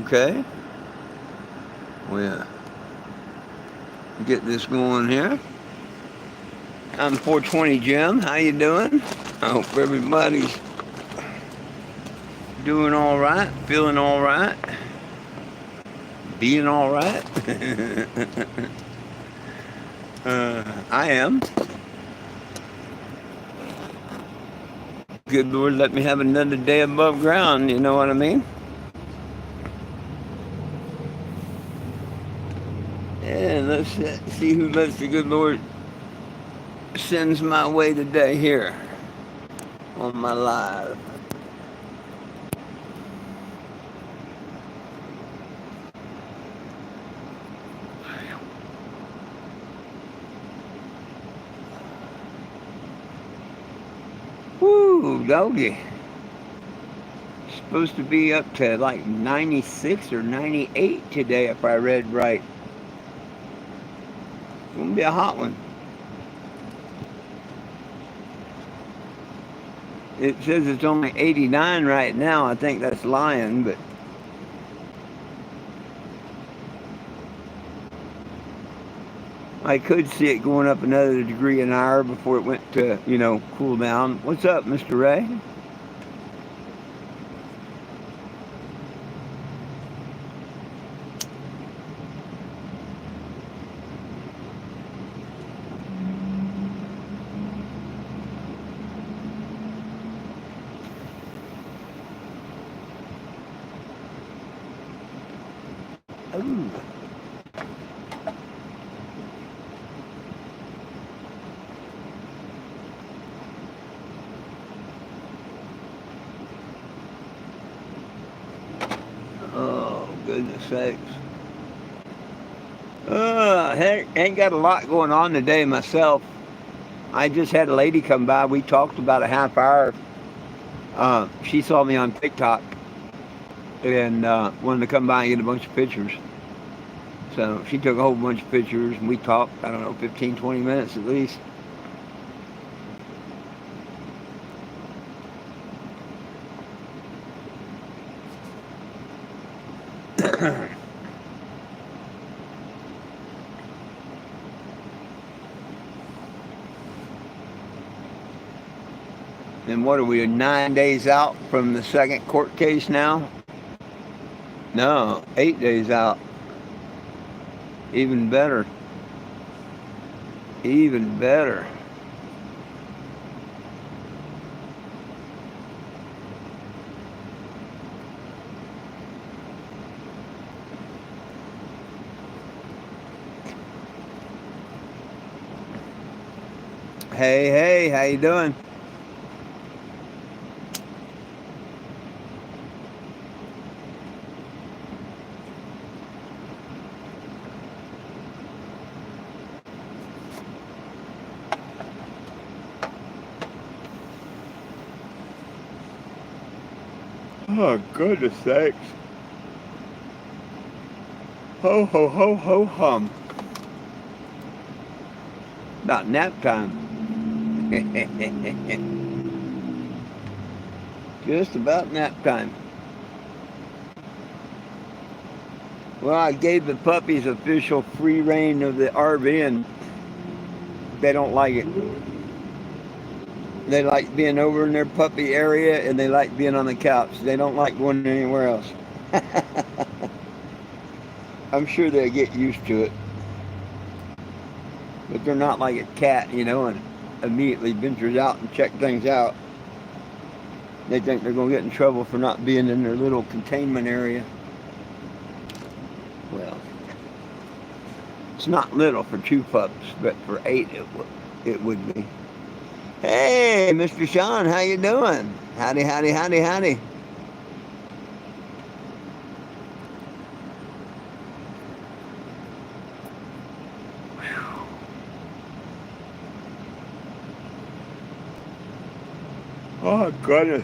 Okay. Well, get this going here. I'm 420 Jim. How you doing? I hope everybody's doing all right, feeling all right, being all right. I am. Good Lord, let me have another day above ground. You know what I mean? And let's see who lets the good Lord sends my way today here on my live. Woo, doggy. Supposed to be up to like 96 or 98 today if I read right. It's gonna be a hot one. It says it's only 89 right now. I think that's lying, but I could see it going up another degree an hour before it went to, cool down. What's up, Mr. Ray? Ooh. Oh, goodness sakes. Ain't got a lot going on today myself. I just had a lady come by. We talked about a half hour. She saw me on TikTok and wanted to come by and get a bunch of pictures. So she took a whole bunch of pictures and we talked, I don't know, 15, 20 minutes at least. And what are we, 9 days out from the second court case now? No, 8 days out. Even better. Even better. Hey, how you doing? Oh, goodness sakes. Ho, ho, ho, ho, hum. About nap time. Just about nap time. Well, I gave the puppies official free reign of the RV and they don't like it. They like being over in their puppy area and they like being on the couch. They don't like going anywhere else. I'm sure they'll get used to it. But they're not like a cat, and immediately ventures out and check things out. They think they're going to get in trouble for not being in their little containment area. Well, it's not little for 2 pups, but for 8 it would be. Hey, Mr. Sean, how you doing? Howdy, howdy, howdy, howdy. Oh, goodness.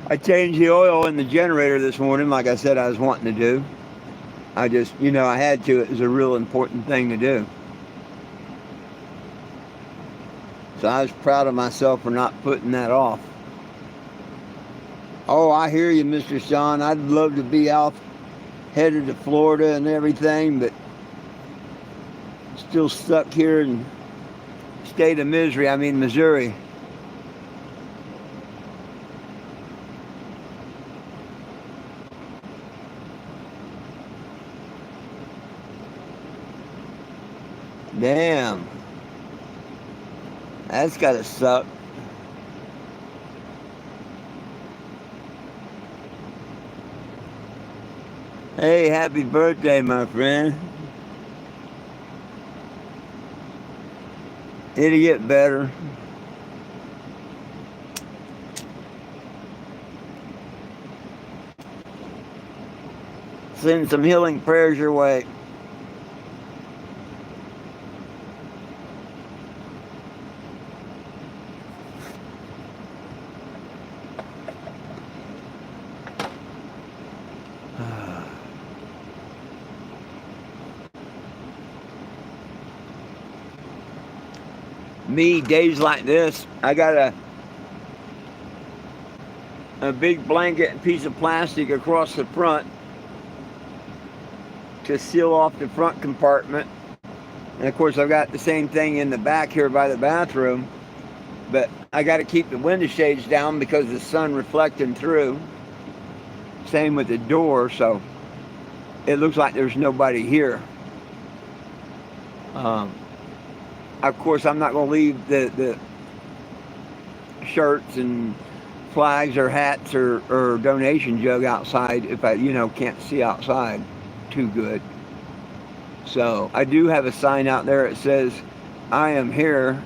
I changed the oil in the generator this morning, like I said I was wanting to do. I just, I had to. It was a real important thing to do. So I was proud of myself for not putting that off. Oh, I hear you, Mr. Sean. I'd love to be out headed to Florida and everything, but still stuck here in state of misery. I mean, Missouri. Damn. That's gotta suck. Hey, happy birthday, my friend. It'll get better. Send some healing prayers your way. Me, days like this, I got a big blanket and piece of plastic across the front to seal off the front compartment. And of course I've got the same thing in the back here by the bathroom, but I got to keep the window shades down because the sun reflecting through. Same with the door, so it looks like there's nobody here. Of course, I'm not going to leave the shirts and flags or hats or donation jug outside if I, can't see outside too good. So I do have a sign out there that says, "I am here.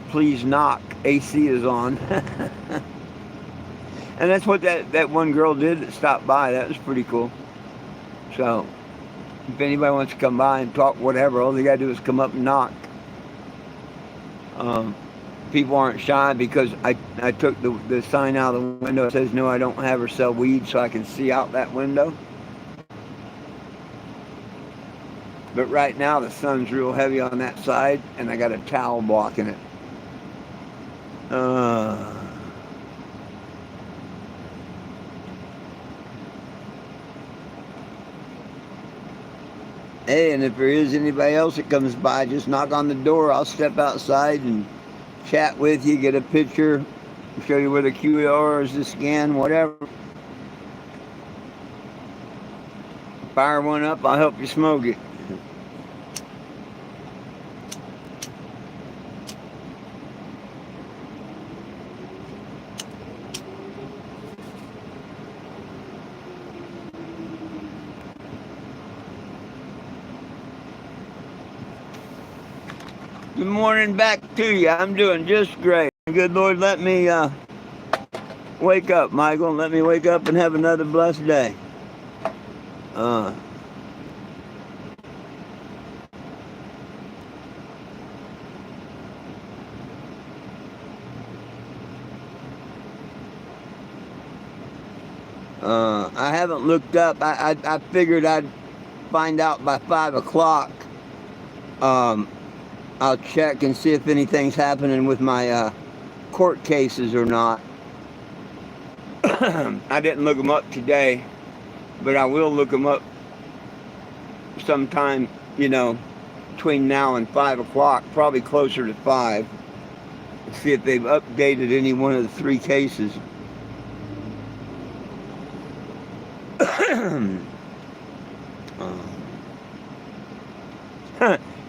Please knock. AC is on." And that's what that one girl did that stopped by. That was pretty cool. So if anybody wants to come by and talk whatever, all they got to do is come up and knock. People aren't shy because I took the sign out of the window. It says, "No, I don't have or sell weed," so I can see out that window. But right now the sun's real heavy on that side, and I got a towel blocking it. Hey, and if there is anybody else that comes by, just knock on the door. I'll step outside and chat with you, get a picture, show you where the QR is to scan, whatever. Fire one up, I'll help you smoke it. Good morning back to you. I'm doing just great. Good Lord, let me wake up, Michael. Let me wake up and have another blessed day. I haven't looked up. I figured I'd find out by 5 o'clock. I'll check and see if anything's happening with my court cases or not. I didn't look them up today, but I will look them up sometime, between now and 5 o'clock, probably closer to 5. See if they've updated any one of the 3 cases.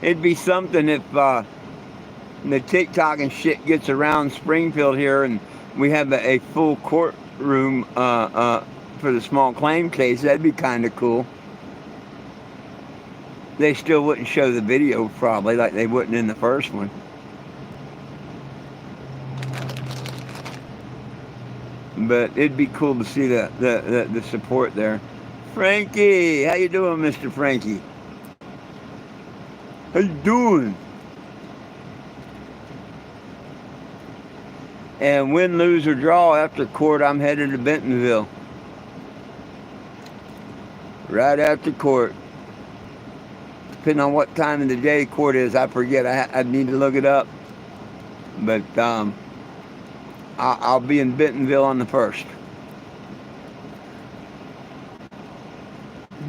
It'd be something if the TikTok and shit gets around Springfield here and we have a full courtroom for the small claim case. That'd be kind of cool. They still wouldn't show the video probably like they wouldn't in the first one. But it'd be cool to see the support there. Frankie, how you doing, Mr. Frankie? How you doing? And win, lose, or draw after court, I'm headed to Bentonville. Right after court. Depending on what time of the day court is, I forget. I need to look it up. But I'll be in Bentonville on the 1st.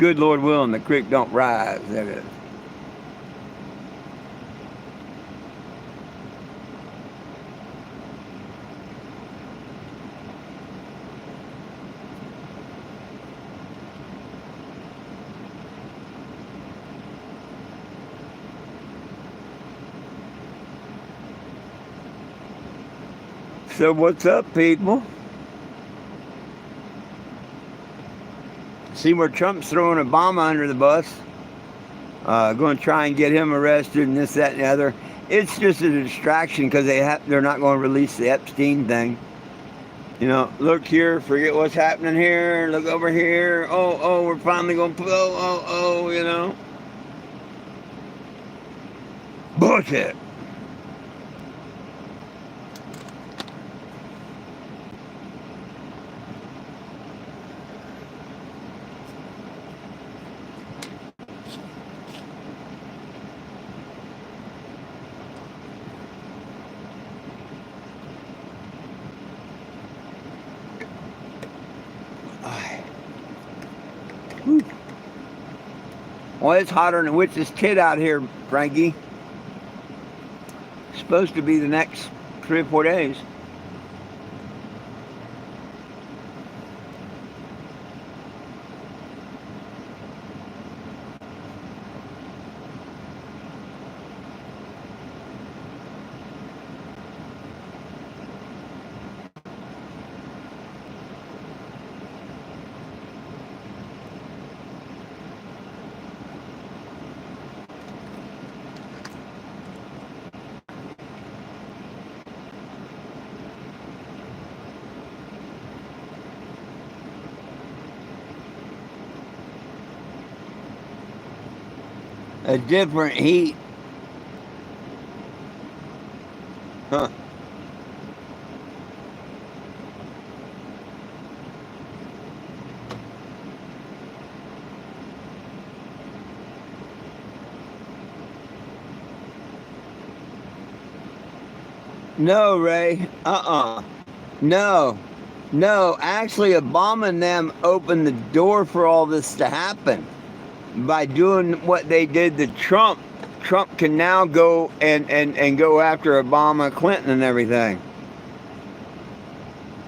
good Lord willing, the creek don't rise, that is. So what's up, people? See where Trump's throwing Obama under the bus. Going to try and get him arrested and this, that, and the other. It's just a distraction because they're not going to release the Epstein thing. You know, look here, forget what's happening here, look over here. Oh, we're finally going to put, you know. Bullshit. Well, it's hotter than a witch's tit out here, Frankie. It's supposed to be the next 3 or 4 days. A different heat. Huh. No, Ray. No. Actually, Obama and them opened the door for all this to happen. By doing what they did to Trump, Trump can now go and go after Obama, Clinton, and everything.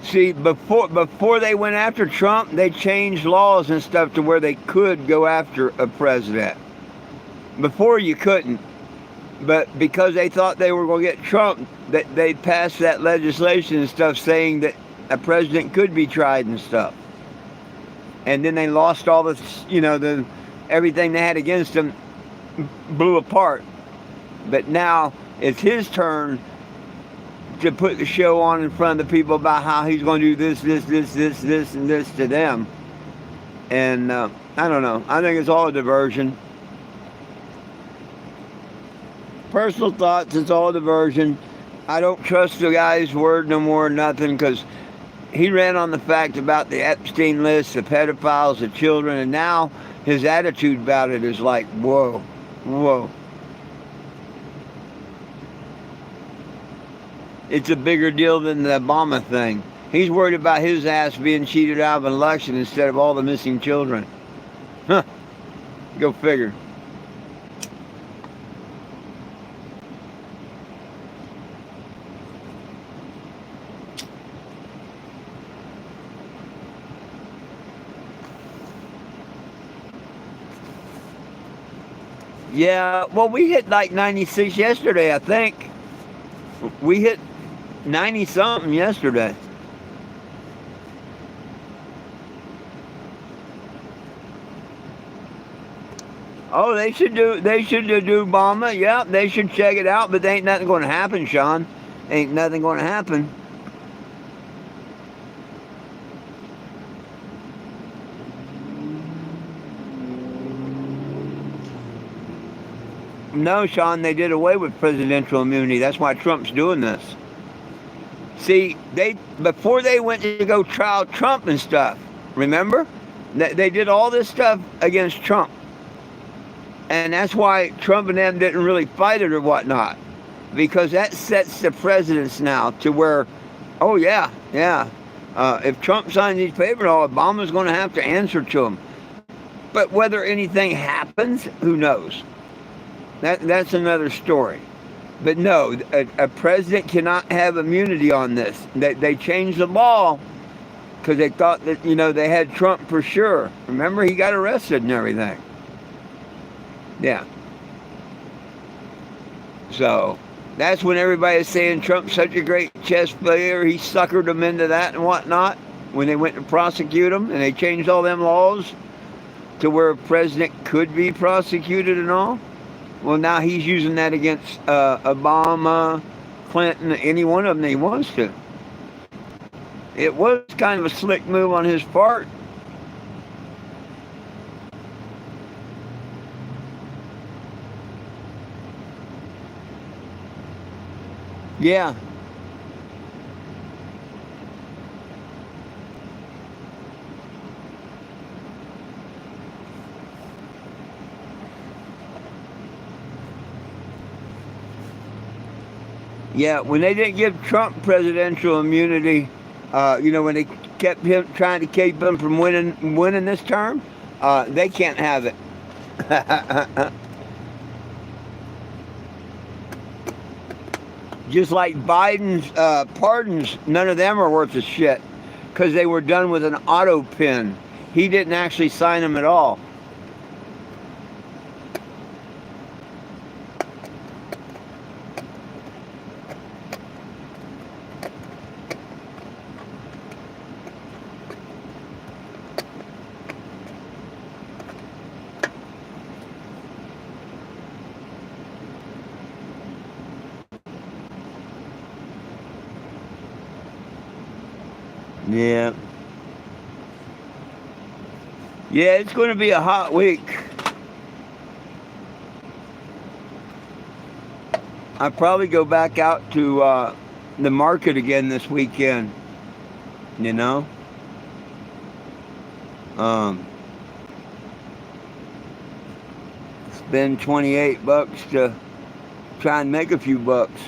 See, before they went after Trump, they changed laws and stuff to where they could go after a president. Before you couldn't. But because they thought they were going to get Trump, they passed that legislation and stuff saying that a president could be tried and stuff. And then they lost all this, you know, everything they had against him blew apart. But now it's his turn to put the show on in front of the people about how he's going to do this, and this to them. And I don't know. I think it's all a diversion. Personal thoughts, it's all a diversion. I don't trust the guy's word no more, nothing, because he ran on the fact about the Epstein list, the pedophiles, the children, and now his attitude about it is like, whoa. It's a bigger deal than the Obama thing. He's worried about his ass being cheated out of an election instead of all the missing children. Huh. Go figure. Yeah, well, we hit like 96 yesterday, I think. We hit 90-something yesterday. Oh, they should do Obama. Yeah, they should check it out, but there ain't nothing going to happen, Sean. Ain't nothing going to happen. No, Sean, they did away with presidential immunity. That's why Trump's doing this. See, before they went to go trial Trump and stuff, remember? They did all this stuff against Trump. And that's why Trump and them didn't really fight it or whatnot. Because that sets the precedence now to where, oh yeah. If Trump signs these papers, Obama's going to have to answer to them. But whether anything happens, who knows? That's another story. But no, a president cannot have immunity on this. They changed the law because they thought that, they had Trump for sure. Remember, he got arrested and everything. Yeah. So that's when everybody's saying Trump's such a great chess player. He suckered them into that and whatnot when they went to prosecute him, and they changed all them laws to where a president could be prosecuted and all. Well, now he's using that against Obama, Clinton, any one of them that he wants to. It was kind of a slick move on his part. Yeah. Yeah, when they didn't give Trump presidential immunity, when they kept him trying to keep him from winning this term, they can't have it. Just like Biden's pardons, none of them are worth a shit because they were done with an auto pen. He didn't actually sign them at all. Yeah. Yeah, it's going to be a hot week. I'll probably go back out to the market again this weekend. Spend $28 to try and make a few bucks.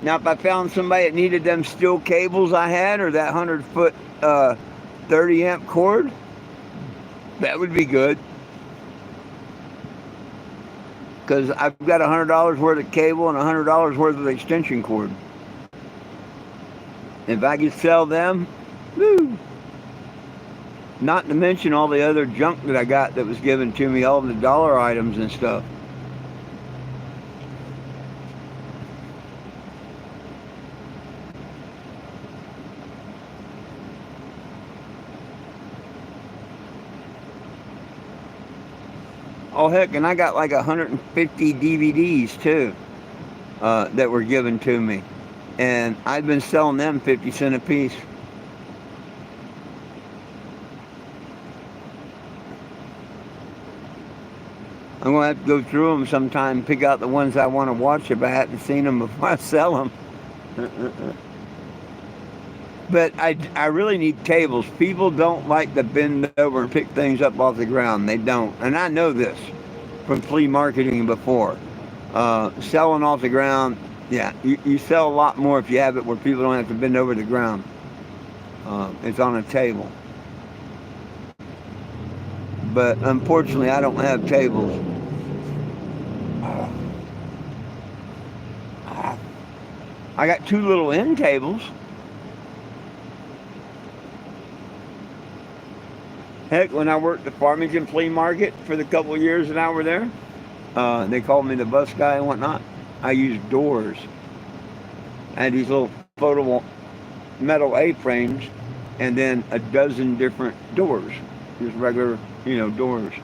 Now, if I found somebody that needed them steel cables I had, or that 100-foot 30-amp cord, that would be good. Because I've got $100 worth of cable and $100 worth of extension cord. If I could sell them, woo! Not to mention all the other junk that I got that was given to me, all the dollar items and stuff. Oh, heck, and I got like 150 DVDs, too, that were given to me. And I've been selling them 50 cents a piece. I'm going to have to go through them sometime and pick out the ones I want to watch if I hadn't seen them before I sell them. But I really need tables. People don't like to bend over and pick things up off the ground. They don't. And I know this from flea marketing before. Selling off the ground, yeah, you sell a lot more if you have it where people don't have to bend over the ground. It's on a table. But unfortunately, I don't have tables. I got two little end tables. Heck, when I worked at Farmington Flea Market for the couple of years that I were there, they called me the bus guy and whatnot. I used doors. I had these little photo metal A-frames and then a dozen different doors. Just regular, doors.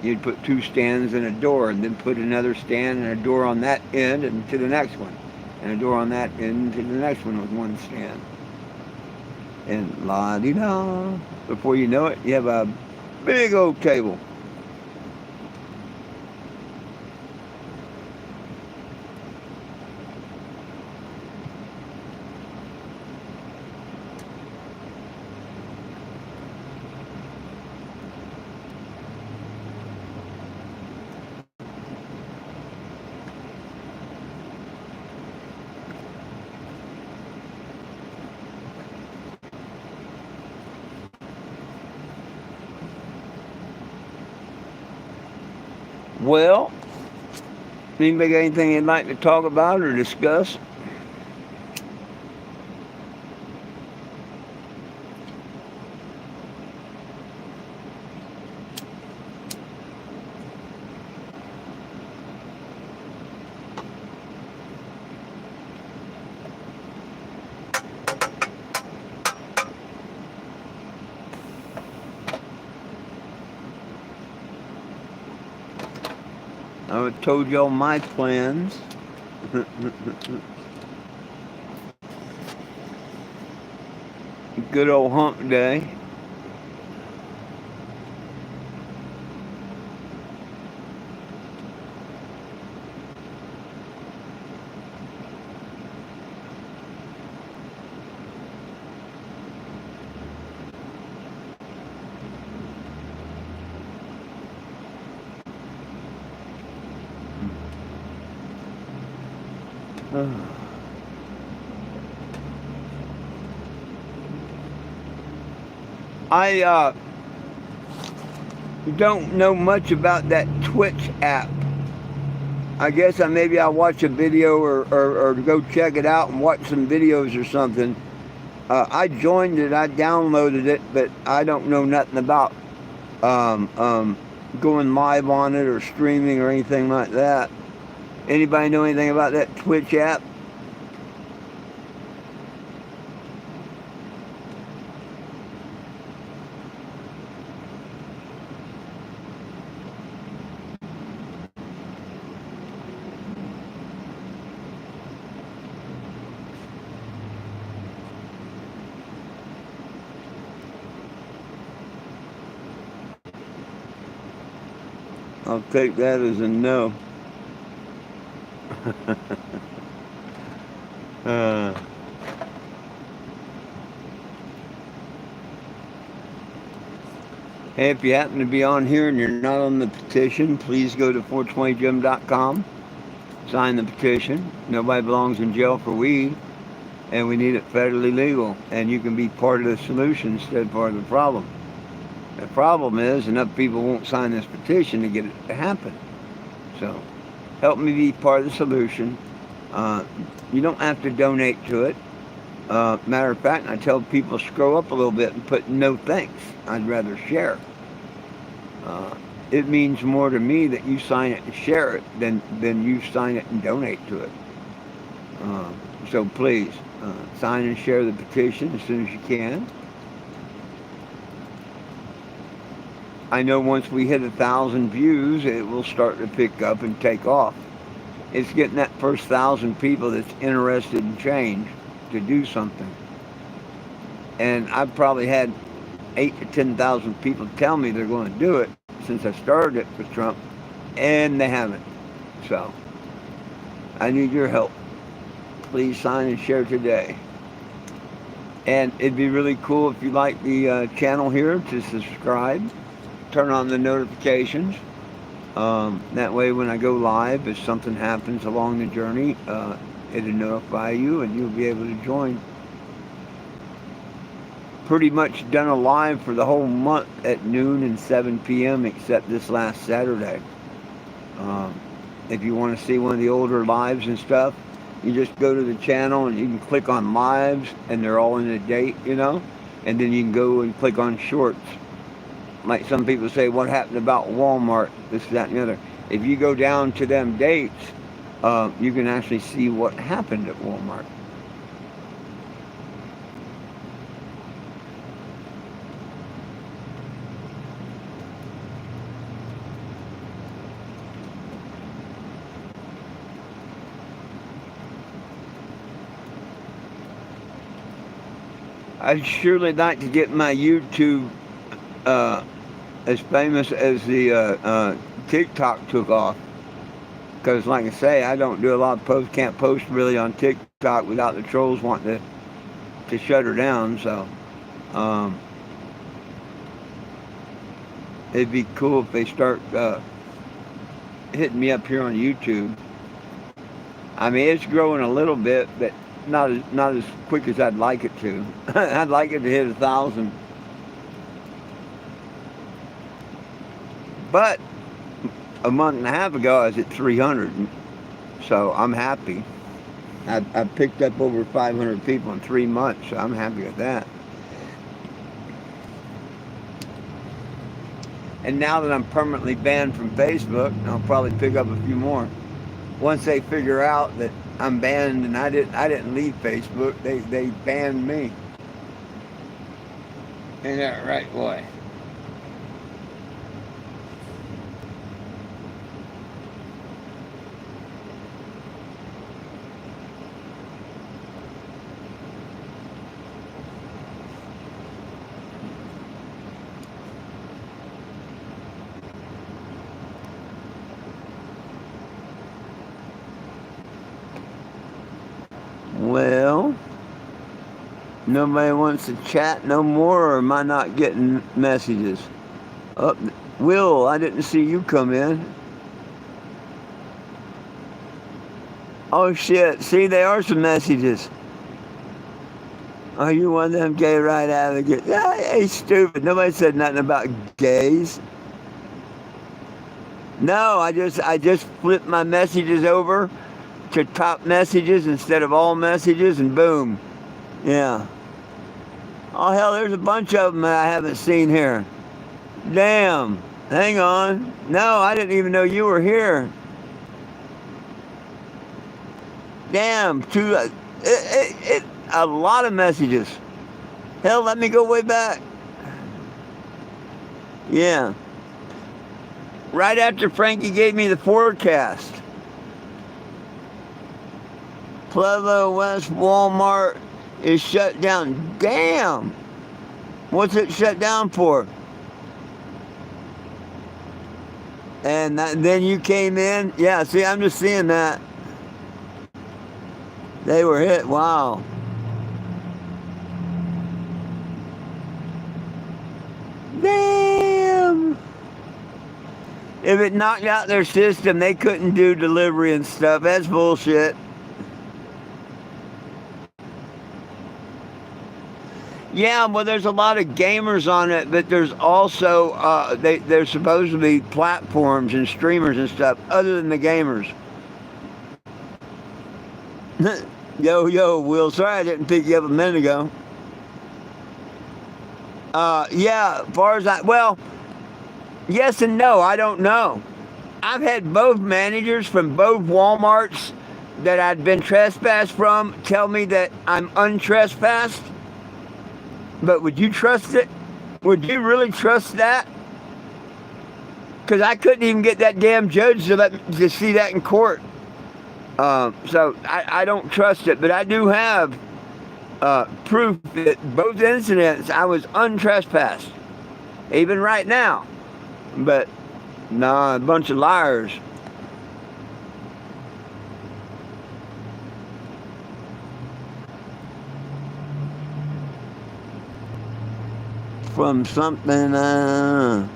You'd put two stands and a door, and then put another stand and a door on that end and to the next one. And a door on that end to the next one with one stand. And la-di-da. Before you know it, you have a big old table. Well, anybody got anything you'd like to talk about or discuss? I told y'all my plans. Good old hump day. I don't know much about that Twitch app. I guess maybe I'll watch a video or go check it out and watch some videos or something. I joined it, I downloaded it, but I don't know nothing about going live on it or streaming or anything like that. Anybody know anything about that Twitch app? I'll take that as a no. uh, hey, if you happen to be on here and you're not on the petition, please go to 420gym.com, sign the petition. Nobody belongs in jail for weed, and we need it federally legal. And you can be part of the solution instead of part of the problem. The problem is enough people won't sign this petition to get it to happen. So help me be part of the solution. You don't have to donate to it. Matter of fact, I tell people scroll up a little bit and put no thanks. I'd rather share. It means more to me that you sign it and share it than you sign it and donate to it. So please, sign and share the petition as soon as you can. I know once we hit 1,000 views, it will start to pick up and take off. It's getting that first 1,000 people that's interested in change to do something. And I've probably had 8,000 to 10,000 people tell me they're going to do it since I started it with Trump, and they haven't. So I need your help. Please sign and share today. And it'd be really cool if you like the channel here to subscribe. Turn on the notifications. That way when I go live, if something happens along the journey, it'll notify you and you'll be able to join. Pretty much done a live for the whole month at noon and 7 p.m. except this last Saturday. If you want to see one of the older lives and stuff, you just go to the channel and you can click on lives and they're all in a date, you know, and then you can go and click on shorts. Like some people say, what happened about Walmart, this, that, and the other. If you go down to them dates, you can actually see what happened at Walmart. I'd surely like to get my YouTube as famous as the TikTok took off. Because like I say, I don't do a lot of posts, can't post really on TikTok without the trolls wanting to shut her down. So it'd be cool if they start hitting me up here on YouTube. I mean, it's growing a little bit, but not as quick as I'd like it to. I'd like it to hit 1,000. But a month and a half ago, I was at 300. So I'm happy. I've picked up over 500 people in 3 months, so I'm happy with that. And now that I'm permanently banned from Facebook, I'll probably pick up a few more. Once they figure out that I'm banned and I didn't leave Facebook, they banned me. Ain't that right, boy? Well, nobody wants to chat no more, or am I not getting messages? Oh, Will, I didn't see you come in. Oh shit, see, there are some messages. Are you one of them gay right advocates? Hey, stupid. Nobody said nothing about gays. No, I just flipped my messages over to top messages instead of all messages, and boom. Yeah. Oh hell, there's a bunch of them that I haven't seen here. Damn. Hang on. No, I didn't even know you were here. Damn. A lot of messages. Hell, let me go way back. Yeah. Right after Frankie gave me the forecast. Pueblo West Walmart is shut down. Damn! What's it shut down for? And then you came in? Yeah, see, I'm just seeing that. They were hit. Wow. Damn! If it knocked out their system, they couldn't do delivery and stuff. That's bullshit. Yeah, well, there's a lot of gamers on it, but there's also, there's supposed to be platforms and streamers and stuff other than the gamers. Yo, Will, sorry I didn't pick you up a minute ago. Yeah, as far as well, yes and no, I don't know. I've had both managers from both Walmarts that I'd been trespassed from tell me that I'm untrespassed. But would you trust it? Would you really trust that? Because I couldn't even get that damn judge to see that in court. So I don't trust it. But I do have proof that both incidents I was untrespassed. Even right now. But nah, a bunch of liars. From something, I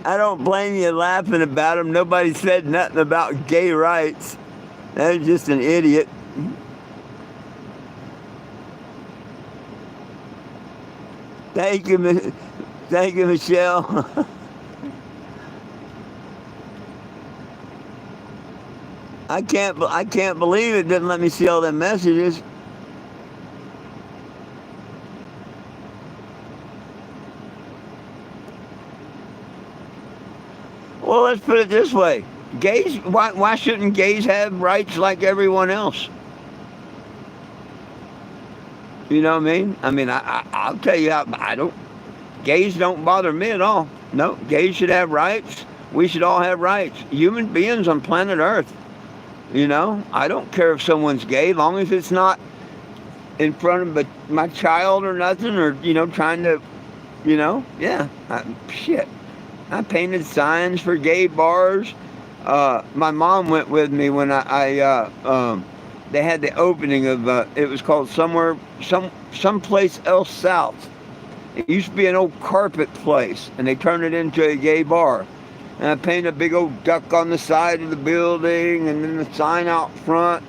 don't blame you laughing about him. Nobody said nothing about gay rights. That was just an idiot. Thank you, Michelle. I can't believe it didn't let me see all them messages. Well, let's put it this way. Gays, why shouldn't gays have rights like everyone else? You know what I mean? I mean, I'll tell you how, gays don't bother me at all. No, gays should have rights. We should all have rights. Human beings on planet Earth. You know, I don't care if someone's gay, long as it's not in front of my child or nothing, or, trying to, yeah, shit. I painted signs for gay bars. My mom went with me when they had the opening of, it was called someplace else south. It used to be an old carpet place, and they turned it into a gay bar. And I painted a big old duck on the side of the building, and then the sign out front.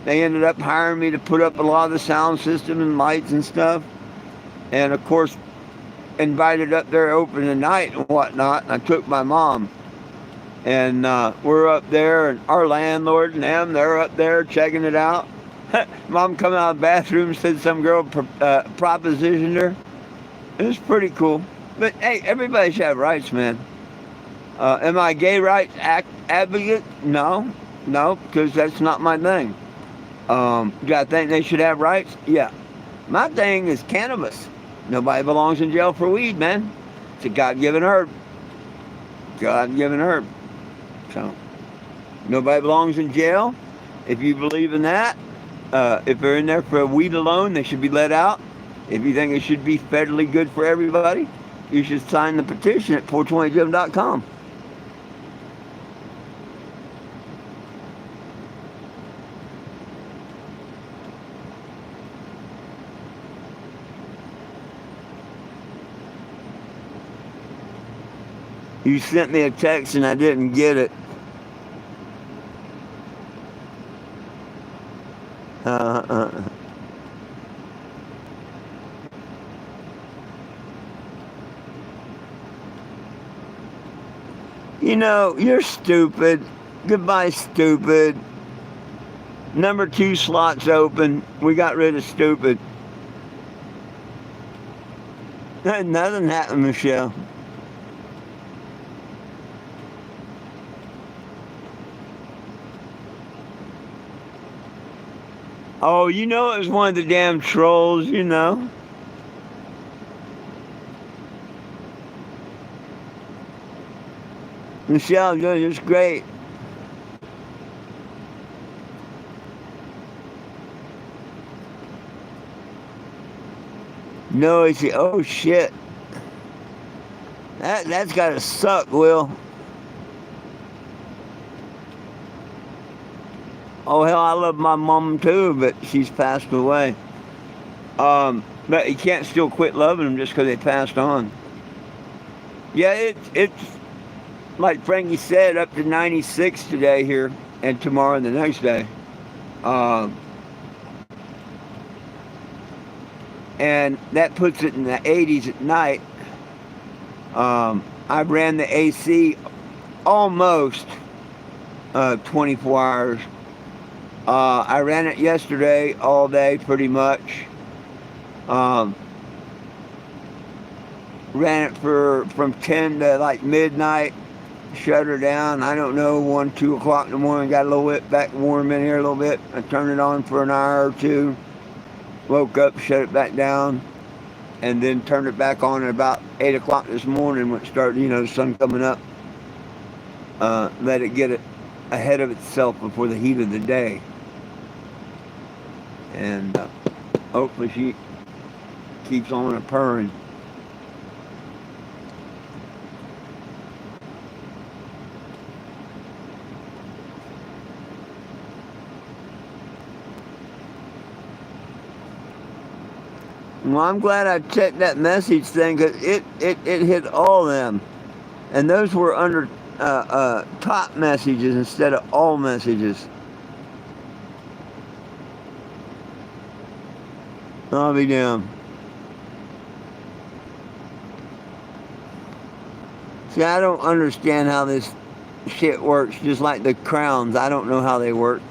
They ended up hiring me to put up a lot of the sound system and lights and stuff. And of course, invited up there open the night and whatnot. And I took my mom. And we're up there, and our landlord and them, they're up there checking it out. Mom come out of the bathroom, said some girl propositioned her. It was pretty cool. But hey, everybody should have rights, man. Am I a gay rights advocate? No, because that's not my thing. Do I think they should have rights? Yeah. My thing is cannabis. Nobody belongs in jail for weed, man. It's a God-given herb. God-given herb. So, nobody belongs in jail. If you believe in that, if they're in there for weed alone, they should be let out. If you think it should be federally good for everybody, you should sign the petition at 420jim.com. You sent me a text and I didn't get it. You know, you're stupid. Goodbye, stupid. Number 2 slot's open. We got rid of stupid. Nothing happened, Michelle. Oh, you know it was one of the damn trolls, you know. Michelle, you're just great. No, he said, oh shit. That's gotta suck, Will. Oh hell, I love my mom too, but she's passed away. But you can't still quit loving them just because they passed on. Yeah, it's like Frankie said, up to 96 today here, and tomorrow and the next day. And that puts it in the 80s at night. I ran the AC almost 24 hours. I ran it yesterday all day pretty much. Ran it from 10 to like midnight. Shut her down. I don't know, 1, 2 o'clock in the morning. Got a little bit back warm in here a little bit. I turned it on for an hour or two. Woke up, shut it back down, and then turned it back on at about 8 o'clock this morning when it started, the sun coming up. Let it get it ahead of itself before the heat of the day. And hopefully she keeps on purring. Well, I'm glad I checked that message thing, because it hit all of them. And those were under top messages instead of all messages. I'll be damned. See, I don't understand how this shit works, just like the crowns. I don't know how they work.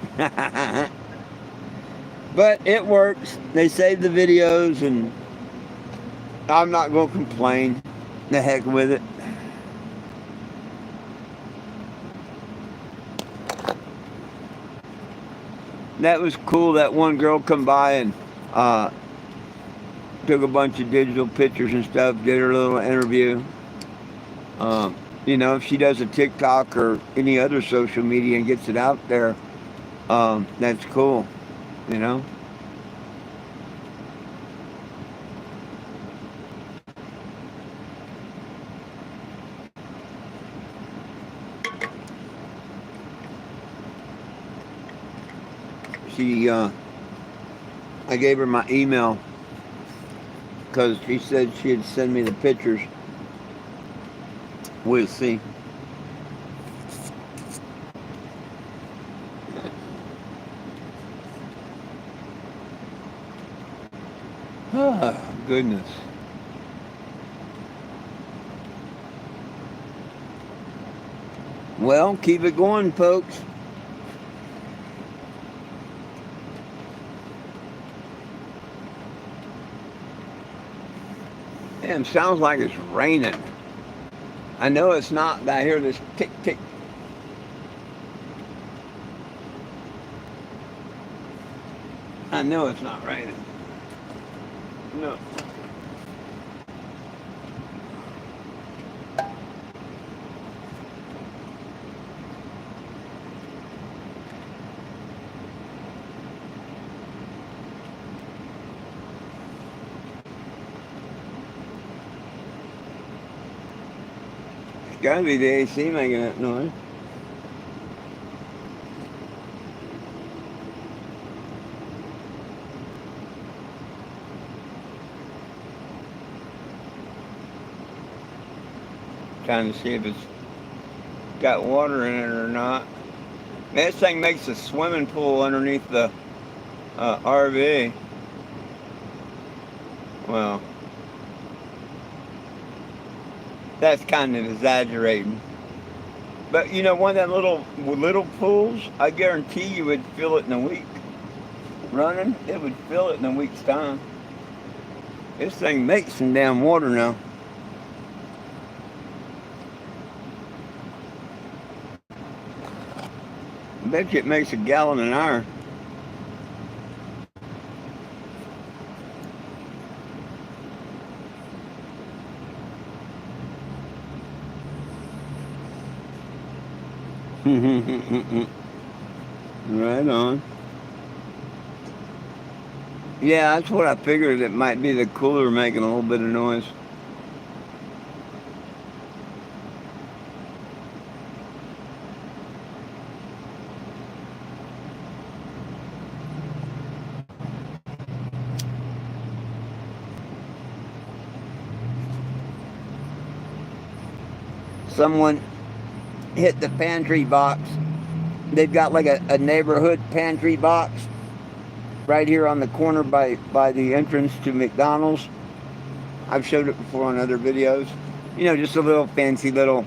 But it works. They save the videos, and I'm not going to complain. The heck with it. That was cool. That one girl come by and took a bunch of digital pictures and stuff, did her little interview. If she does a TikTok or any other social media and gets it out there, that's cool. I gave her my email because she said she'd send me the pictures. We'll see. Oh, goodness. Well, keep it going, folks. Damn, sounds like it's raining. I know it's not, but I hear this tick, tick. I know it's not raining. No. It's gotta be the AC making that noise. Trying to see if it's got water in it or not. This thing makes a swimming pool underneath the RV. Well, that's kind of exaggerating. But you know, one of them little pools, I guarantee you would fill it in a week. Running, it would fill it in a week's time. This thing makes some damn water now. I bet you it makes a gallon an hour. Right on. Yeah, that's what I figured. It might be the cooler making a little bit of noise. Someone hit the pantry box. They've got like a neighborhood pantry box right here on the corner by the entrance to McDonald's. I've showed it before on other videos. You know, just a little fancy little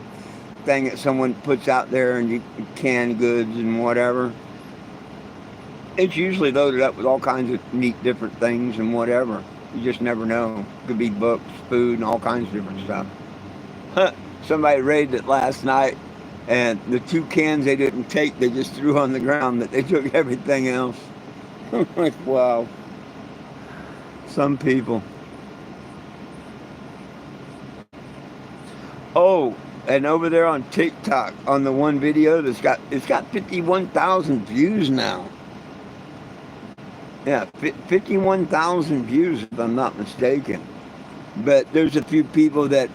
thing that someone puts out there and you can goods and whatever. It's usually loaded up with all kinds of neat different things and whatever. You just never know. Could be books, food, and all kinds of different stuff. Somebody raided it last night, and the 2 cans they didn't take, they just threw on the ground, but they took everything else. I'm like, wow. Some people. Oh, and over there on TikTok, on the one video it's got 51,000 views now. Yeah, 51,000 views if I'm not mistaken. But there's a few people that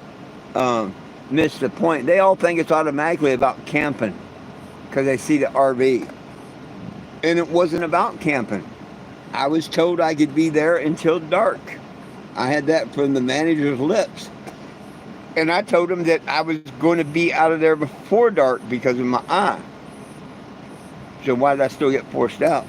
missed the point. They all think it's automatically about camping because they see the RV. And it wasn't about camping. I was told I could be there until dark. I had that from the manager's lips. And I told him that I was going to be out of there before dark because of my eye. So why did I still get forced out?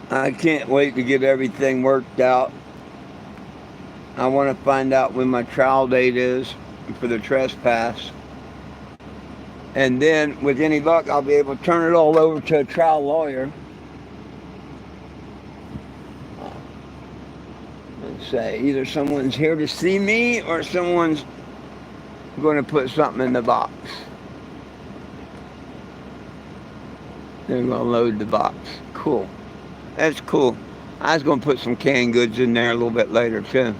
I can't wait to get everything worked out. I want to find out when my trial date is for the trespass. And then, with any luck, I'll be able to turn it all over to a trial lawyer. And say, either someone's here to see me or someone's going to put something in the box. They're going to load the box. Cool. That's cool. I was going to put some canned goods in there a little bit later, too.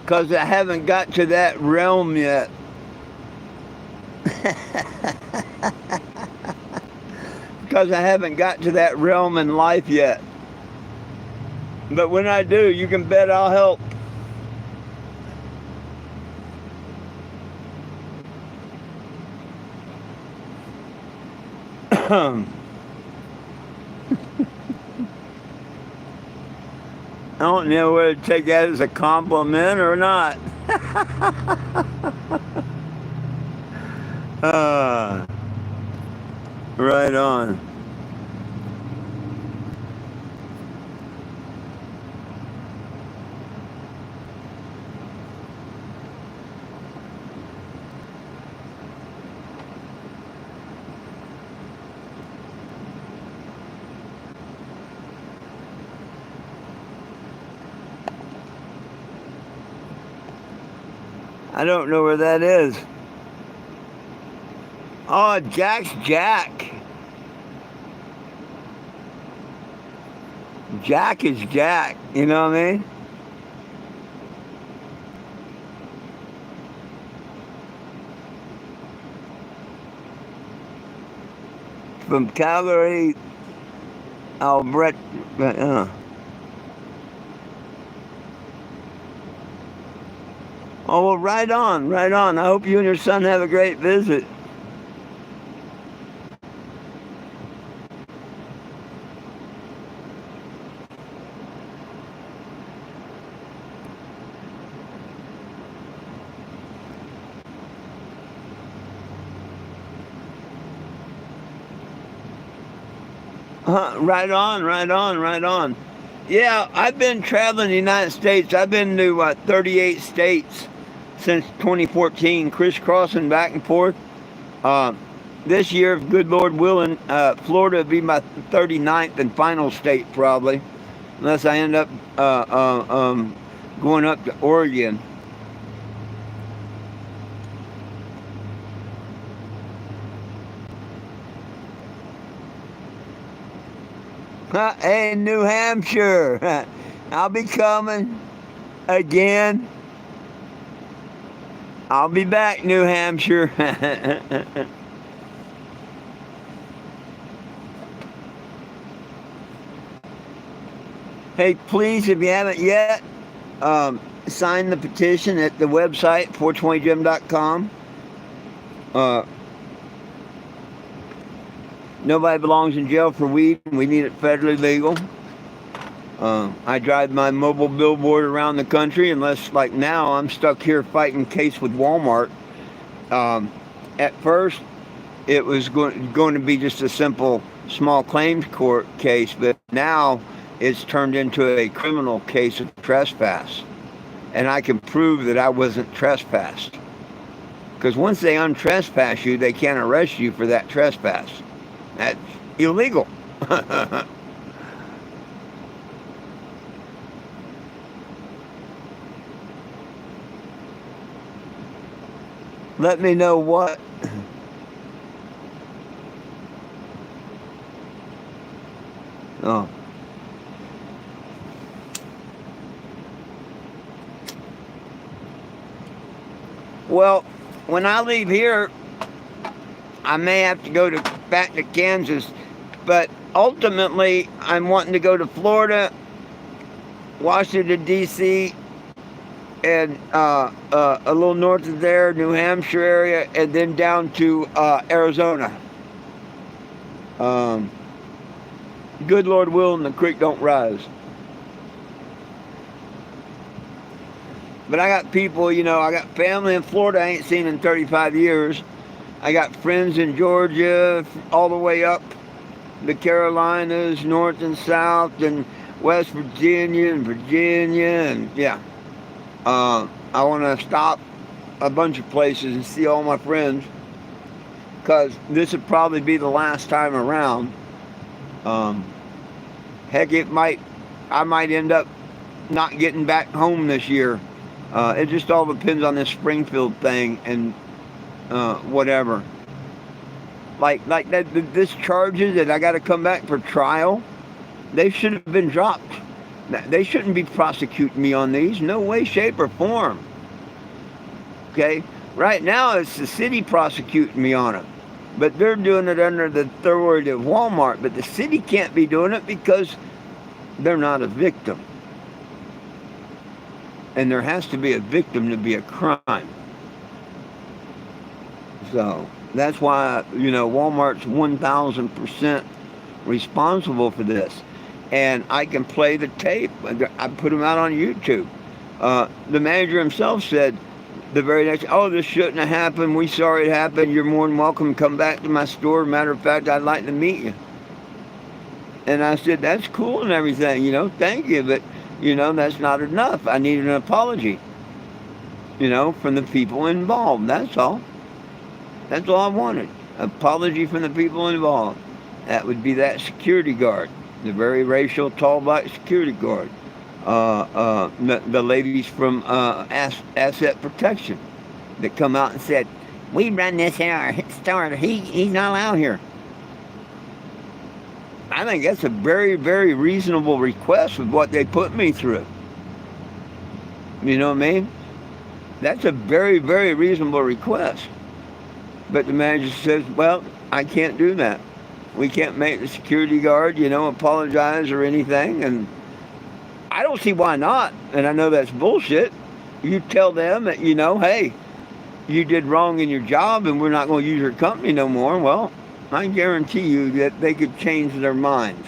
Because I haven't got to that realm yet. Because I haven't got to that realm in life yet. But when I do, you can bet I'll help. I don't know whether to take that as a compliment or not. Right on. I don't know where that is. Oh, Jack's Jack. Jack is Jack, you know what I mean? From Calgary, Albert. Oh, well, right on, right on. I hope you and your son have a great visit. Right on, right on, right on. Yeah, I've been traveling the United States. I've been to 38 states since 2014, crisscrossing back and forth. This year, if good Lord willing, Florida will be my 39th and final state probably, unless I end up going up to Oregon. Hey, New Hampshire, I'll be coming again. I'll be back, New Hampshire. Hey, please, if you haven't yet, sign the petition at the website, 420gym.com. Nobody belongs in jail for weed. We need it federally legal. I drive my mobile billboard around the country, unless, like now, I'm stuck here fighting case with Walmart. At first, it was going to be just a simple small claims court case, but now it's turned into a criminal case of trespass. And I can prove that I wasn't trespassed. Because once they untrespass you, they can't arrest you for that trespass. That's illegal. Let me know what. Oh. Well, when I leave here, I may have to go back to Kansas, but ultimately I'm wanting to go to Florida, Washington, D.C., and a little north of there, New Hampshire area, and then down to Arizona. Good Lord willing, the creek don't rise. But I got people, I got family in Florida I ain't seen in 35 years. I got friends in Georgia, all the way up the Carolinas, north and south, and West Virginia, and yeah. I want to stop a bunch of places and see all my friends, because this would probably be the last time around. Heck, I might end up not getting back home this year. It just all depends on this Springfield thing and whatever. Like this charges that I got to come back for trial, they should have been dropped They shouldn't be prosecuting me on these. No way, shape, or form. Okay? Right now, it's the city prosecuting me on it. But they're doing it under the authority of Walmart. But the city can't be doing it because they're not a victim. And there has to be a victim to be a crime. So that's why, Walmart's 1,000% responsible for this. And I can play the tape. I put them out on YouTube. The manager himself said the very next, oh, this shouldn't have happened. We sorry it happened. You're more than welcome to come back to my store. Matter of fact, I'd like to meet you. And I said, that's cool and everything, thank you. But, that's not enough. I need an apology, from the people involved. That's all. That's all I wanted. Apology from the people involved. That would be that security guard, the very racial, tall, black security guard. The ladies from Asset Protection that come out and said, we run this here store. He's not allowed here. I think that's a very, very reasonable request with what they put me through. You know what I mean? That's a very, very reasonable request. But the manager says, well, I can't do that. We can't make the security guard, apologize or anything. And I don't see why not. And I know that's bullshit. You tell them that, hey, you did wrong in your job and we're not going to use your company no more. Well, I guarantee you that they could change their minds.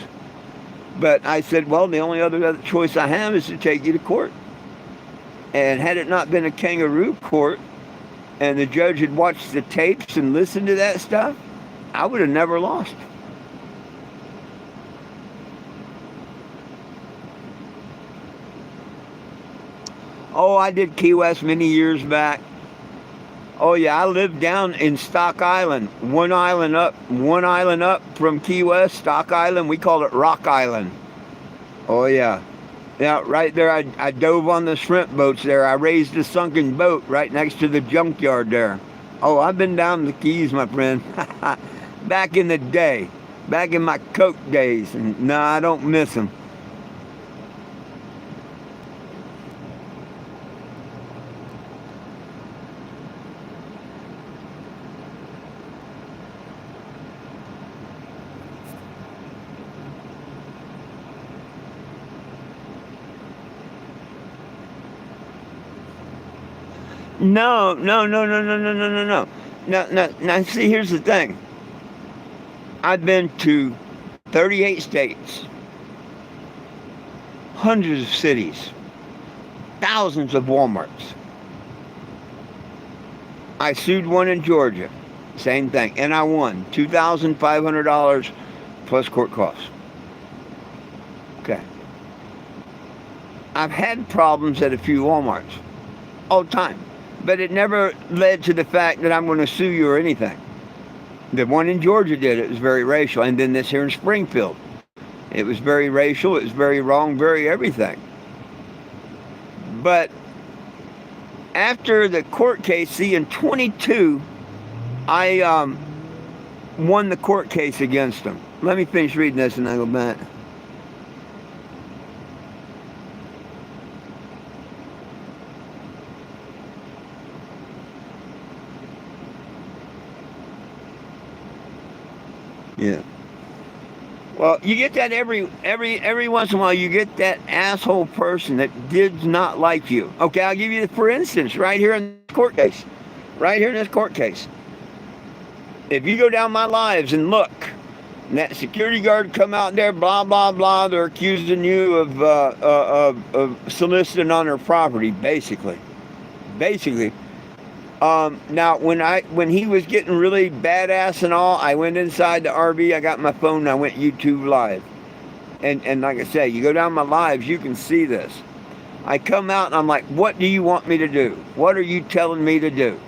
But I said, well, the only other choice I have is to take you to court. And had it not been a kangaroo court and the judge had watched the tapes and listened to that stuff, I would have never lost. Oh, I did Key West many years back. Oh yeah, I lived down in Stock Island, one island up from Key West, Stock Island. We called it Rock Island. Oh yeah. Yeah, right there, I dove on the shrimp boats there. I raised a sunken boat right next to the junkyard there. Oh, I've been down the Keys, my friend. Back in the day, back in my Coke days. And no, I don't miss them. No. Now, see, here's the thing. I've been to 38 states, hundreds of cities, thousands of Walmarts. I sued one in Georgia, same thing, and I won $2,500 plus court costs. Okay. I've had problems at a few Walmarts all the time. But it never led to the fact that I'm going to sue you or anything. The one in Georgia did. It was very racial. And then this here in Springfield. It was very racial. It was very wrong, very everything. But after the court case, see, in 22, I won the court case against them. Let me finish reading this and I'll go back. Yeah. Well, you get that every once in a while. You get that asshole person that did not like you. Okay, I'll give you, for instance, right here in this court case. Right here in this court case. If you go down my lives and look, and that security guard come out there, blah blah blah. They're accusing you of soliciting on their property, basically. Now, when he was getting really badass and all, I went inside the RV, I got my phone, and I went YouTube Live. And like I say, you go down my lives, you can see this. I come out and I'm like, what do you want me to do? What are you telling me to do?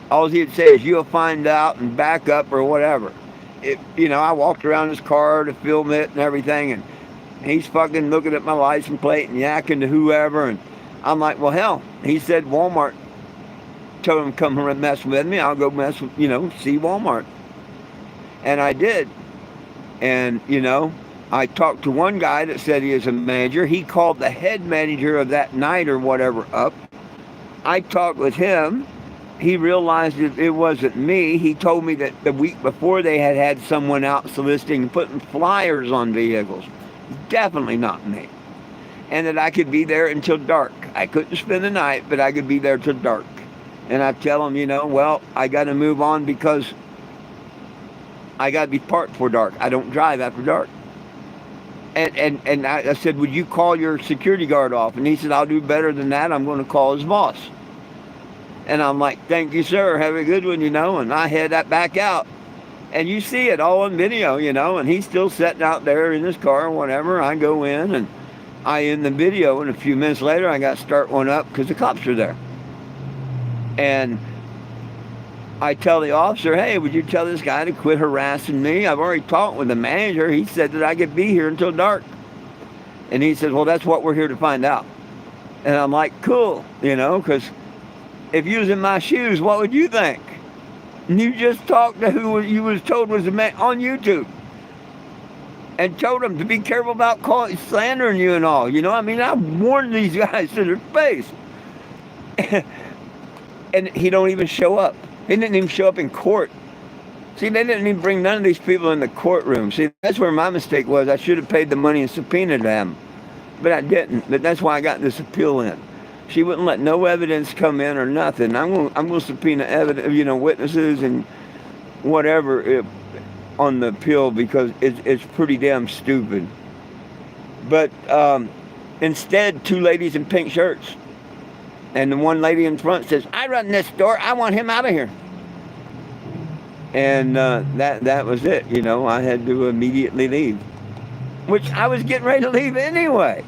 All he'd say is, you'll find out and back up or whatever. I walked around his car to film it and everything, and he's fucking looking at my license plate and yakking to whoever, and I'm like, well, hell, he said Walmart told him come and mess with me. I'll go mess with, see Walmart. And I did. And, I talked to one guy that said he is a manager. He called the head manager of that night or whatever up. I talked with him. He realized it wasn't me. He told me that the week before they had someone out soliciting and putting flyers on vehicles. Definitely not me. And that I could be there until dark. I couldn't spend the night, but I could be there till dark. And I tell him, well, I got to move on because I got to be parked before dark. I don't drive after dark. And I said, would you call your security guard off? And he said, I'll do better than that. I'm going to call his boss. And I'm like, thank you, sir. Have a good one, And I head that back out. And you see it all on video, And he's still sitting out there in his car or whatever. I go in and I end the video. And a few minutes later, I got to start one up because the cops are there. And I tell the officer, hey, would you tell this guy to quit harassing me? I've already talked with the manager. He said that I could be here until dark. And he says, well, that's what we're here to find out. And I'm like, cool, because if you was in my shoes, what would you think? And you just talked to who you was told was a man on YouTube. And told him to be careful about slandering you and all. I warned these guys to their face. And he don't even show up. He didn't even show up in court. See, they didn't even bring none of these people in the courtroom. See, that's where my mistake was. I should have paid the money and subpoenaed them. But I didn't. But that's why I got this appeal in. She wouldn't let no evidence come in or nothing. I'm going to subpoena evidence, witnesses and whatever on the appeal because it's pretty damn stupid. But instead, two ladies in pink shirts. And the one lady in front says, I run this store. I want him out of here. And that was it. I had to immediately leave. Which I was getting ready to leave anyway.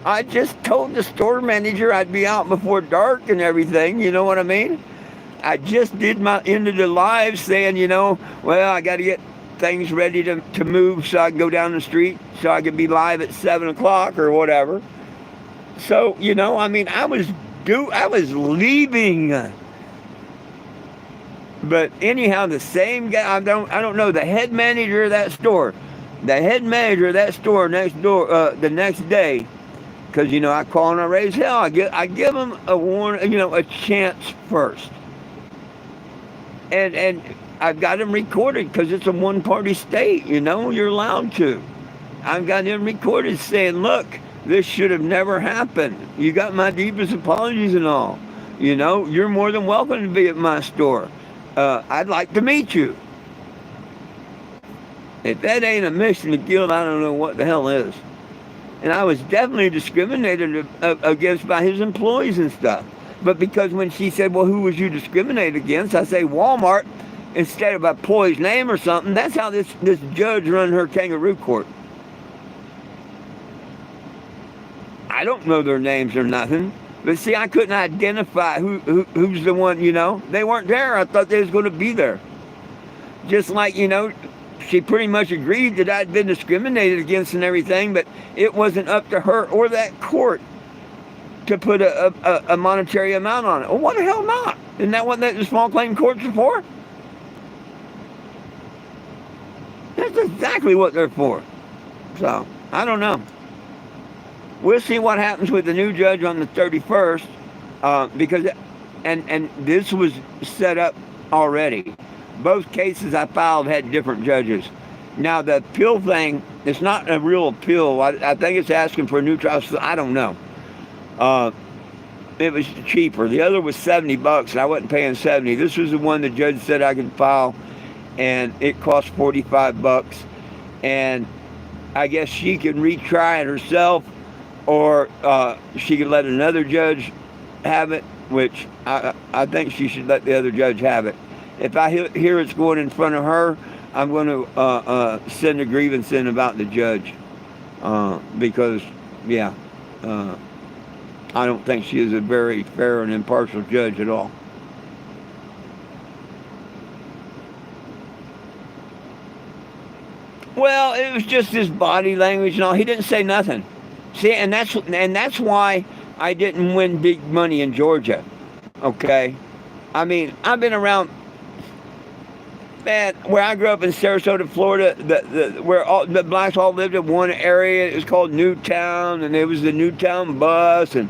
I just told the store manager I'd be out before dark and everything. You know what I mean? I just did my end of the live saying, well, I got to get things ready to move so I can go down the street so I could be live at 7 o'clock or whatever. So, I was leaving. But anyhow, the same guy, I don't know, the head manager of that store next door, the next day, because, I call and I raise hell, I give them a warning, a chance first. And I've got them recorded because it's a one-party state, you're allowed to. I've got them recorded saying, look, this should have never happened. You got my deepest apologies and all. You're more than welcome to be at my store. I'd like to meet you. If that ain't a mission of guilt, I don't know what the hell is. And I was definitely discriminated against by his employees and stuff. But because when she said, well, who was you discriminated against? I say Walmart instead of a employee's name or something. That's how this judge run her kangaroo court. I don't know their names or nothing. But see, I couldn't identify who's the one, They weren't there. I thought they was going to be there. Just like, she pretty much agreed that I'd been discriminated against and everything, but it wasn't up to her or that court to put a monetary amount on it. Well, what the hell not? Isn't that what the small claim courts are for? That's exactly what they're for. So, I don't know. We'll see what happens with the new judge on the 31st, because, and this was set up already. Both cases I filed had different judges. Now, the appeal thing, it's not a real appeal. I think it's asking for a new trial. I don't know. It was cheaper. The other was $70, and I wasn't paying $70. This was the one the judge said I could file, and it cost $45. And I guess she can retry it herself, or she could let another judge have it, which I think she should let the other judge have it. If I hear it's going in front of her, I'm going to send a grievance in about the judge, because, yeah, I don't think she is a very fair and impartial judge at all. Well, it was just his body language and all. He didn't say nothing. See, and that's why I didn't win big money in Georgia. Okay, I mean, I've been around. Man, where I grew up in Sarasota, Florida, where all the blacks all lived in one area, it was called Newtown, and there was the Newtown bus, and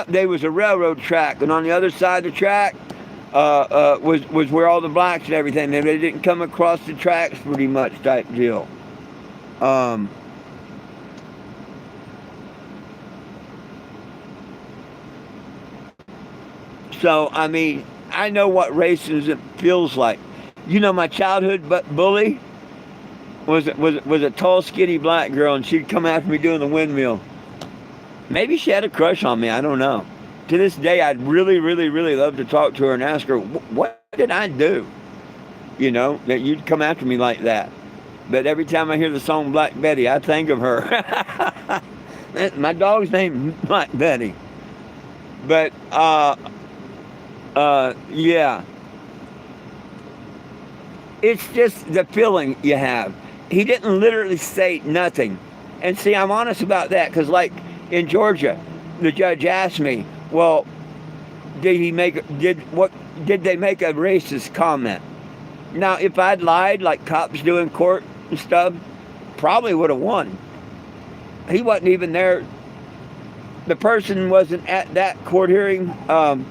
there was a railroad track, and on the other side of the track was where all the blacks and everything. And they didn't come across the tracks pretty much type deal. So I mean, I know what racism feels like. You know, my childhood bully was a tall, skinny black girl, and she'd come after me doing the windmill. Maybe she had a crush on me. I don't know. To this day, I'd really, really, really love to talk to her and ask her, what did I do? You know, that you'd come after me like that. But every time I hear the song Black Betty, I think of her. My dog's name is Black Betty. But, yeah. It's just the feeling you have. He didn't literally say nothing. And see, I'm honest about that, because like in Georgia, the judge asked me, well, did they make a racist comment? Now, if I'd lied like cops do in court and stuff, probably would have won. He wasn't even there. The person wasn't at that court hearing to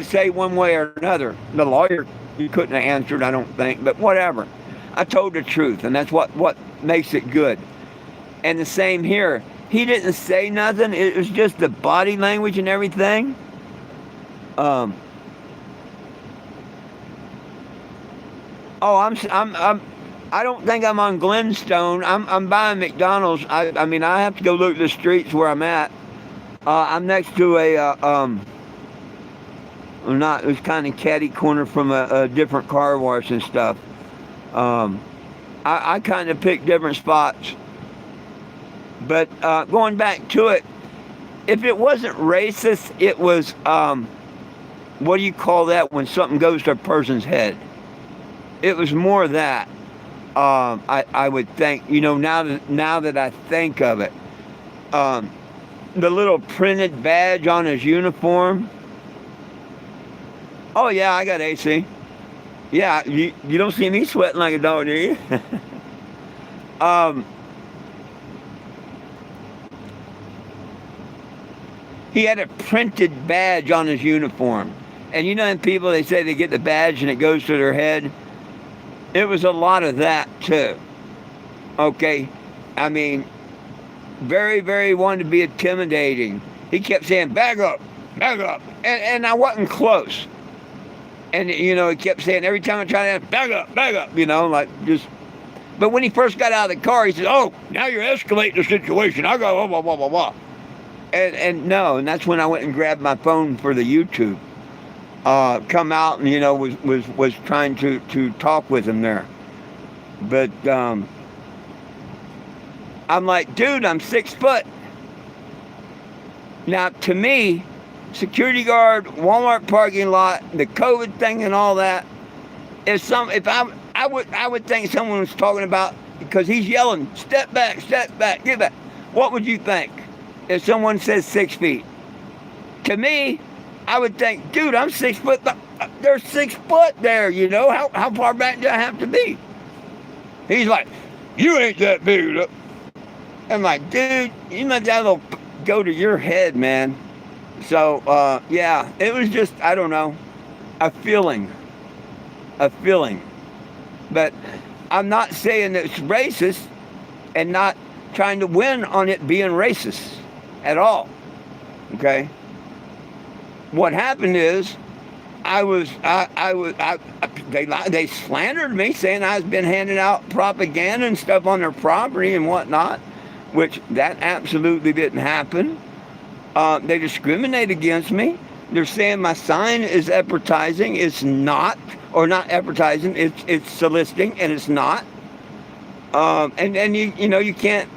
say one way or another. The lawyer, he couldn't have answered, I don't think, but whatever. I told the truth, and that's what makes it good. And the same here. He didn't say nothing. It was just the body language and everything. I don't think I'm on Glenstone. I'm by McDonald's. I mean, I have to go look at the streets where I'm at. I'm next to it was kind of catty corner from a different car wash and stuff. I kind of pick different spots. But going back to it, if it wasn't racist, it was, what do you call that when something goes to a person's head? It was more that, I would think, you know, now that I think of it. The little printed badge on his uniform. Oh, yeah, I got AC. Yeah, you don't see me sweating like a dog, do you? He had a printed badge on his uniform. And you know, in people, they say they get the badge and it goes to their head. It was a lot of that, too. Okay? I mean, very, very wanted to be intimidating. He kept saying, bag up. And I wasn't close. And, you know, he kept saying, every time I tried to bag up, you know, like just. But when he first got out of the car, he said, oh, now you're escalating the situation. I go, blah, blah, blah, blah. And that's when I went and grabbed my phone for the YouTube. Come out and, you know, was trying to talk with him there. But I'm like, dude, I'm 6 foot. Now, to me, security guard, Walmart parking lot, the COVID thing and all that, I would think someone was talking about, because he's yelling, step back, get back. What would you think if someone says 6 feet? To me, I would think, dude, I'm 6 foot. There's 6 foot there, you know. How far back do I have to be? He's like, you ain't that big. I'm like, dude, you let that little go to your head, man. So, yeah, it was just, I don't know, a feeling. But I'm not saying that it's racist and not trying to win on it being racist at all. Okay? What happened is, they slandered me, saying I've been handing out propaganda and stuff on their property and whatnot, which that absolutely didn't happen. They discriminate against me. They're saying my sign is advertising. It's not, or not advertising. It's soliciting, and it's not. And you know you can't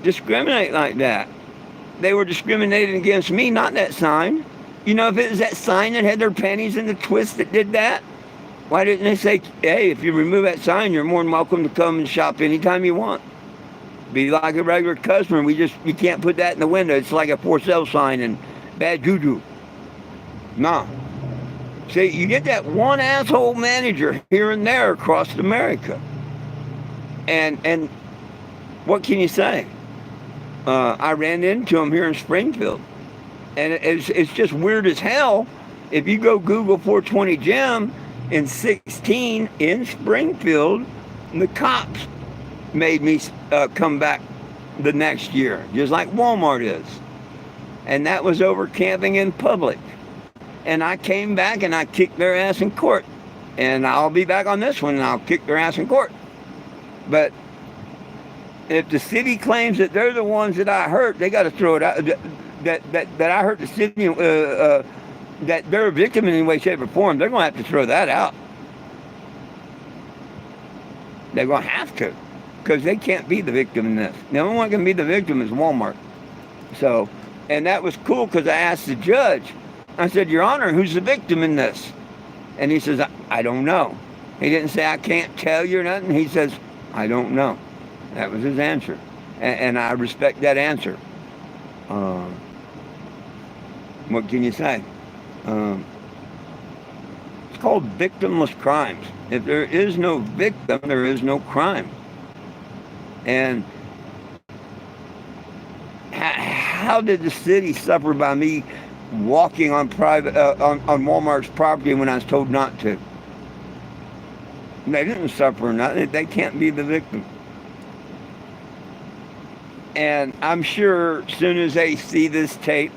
discriminate like that. They were discriminating against me, not that sign. You know, if it was that sign that had their panties in the twist that did that, why didn't they say, hey, if you remove that sign, you're more than welcome to come and shop anytime you want? Be like a regular customer. You can't put that in the window. It's like a for sale sign and bad juju. No. See, you get that one asshole manager here and there across America. And what can you say? I ran into him here in Springfield. And it's just weird as hell. If you go Google 420 Jim in 16 in Springfield, the cops made me come back the next year, just like Walmart is. And that was over camping in public. And I came back and I kicked their ass in court. And I'll be back on this one and I'll kick their ass in court. But if the city claims that they're the ones that I hurt, they got to throw it out. That I hurt the city, that they're a victim in any way, shape, or form, they're going to have to throw that out. They're going to have to, because they can't be the victim in this. The only one that can be the victim is Walmart. So, and that was cool because I asked the judge, I said, Your Honor, who's the victim in this? And he says, I don't know. He didn't say, I can't tell you or nothing. He says, I don't know. That was his answer. And I respect that answer. What can you say? It's called victimless crimes. If there is no victim, there is no crime. And how did the city suffer by me walking on private on Walmart's property when I was told not to? They didn't suffer nothing. They can't be the victim. And I'm sure as soon as they see this tape,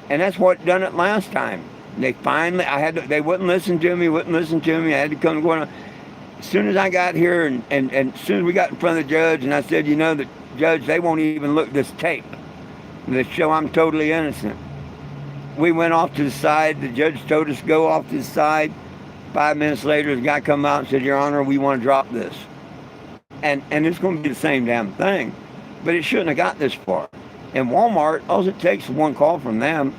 and that's what done it last time. They finally, they wouldn't listen to me, I had to come going on. As soon as I got here and as soon as we got in front of the judge and I said, you know, the judge, they won't even look at this tape. They show I'm totally innocent. We went off to the side. The judge told us to go off to the side. 5 minutes later, the guy come out and said, Your Honor, we want to drop this. And it's going to be the same damn thing. But it shouldn't have got this far. And Walmart, all it takes is one call from them.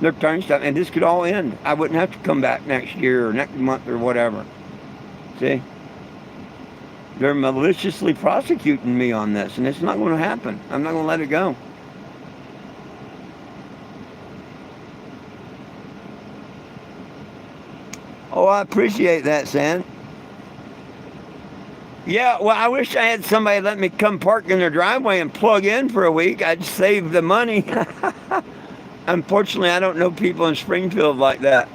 They're turning stuff, and this could all end. I wouldn't have to come back next year or next month or whatever. See? They're maliciously prosecuting me on this, and it's not going to happen. I'm not going to let it go. Oh, I appreciate that, Sam. Yeah, well, I wish I had somebody let me come park in their driveway and plug in for a week. I'd save the money. Unfortunately, I don't know people in Springfield like that.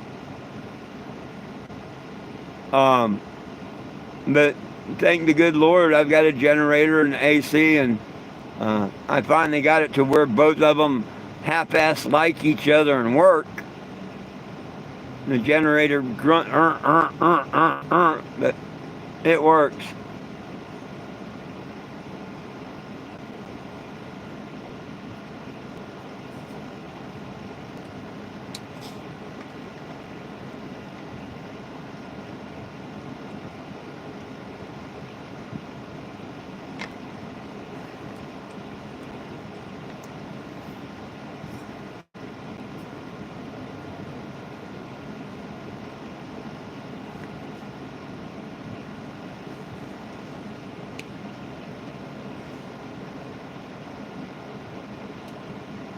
But thank the good Lord, I've got a generator and AC, and I finally got it to where both of them half-ass like each other and work. The generator grunt, but it works.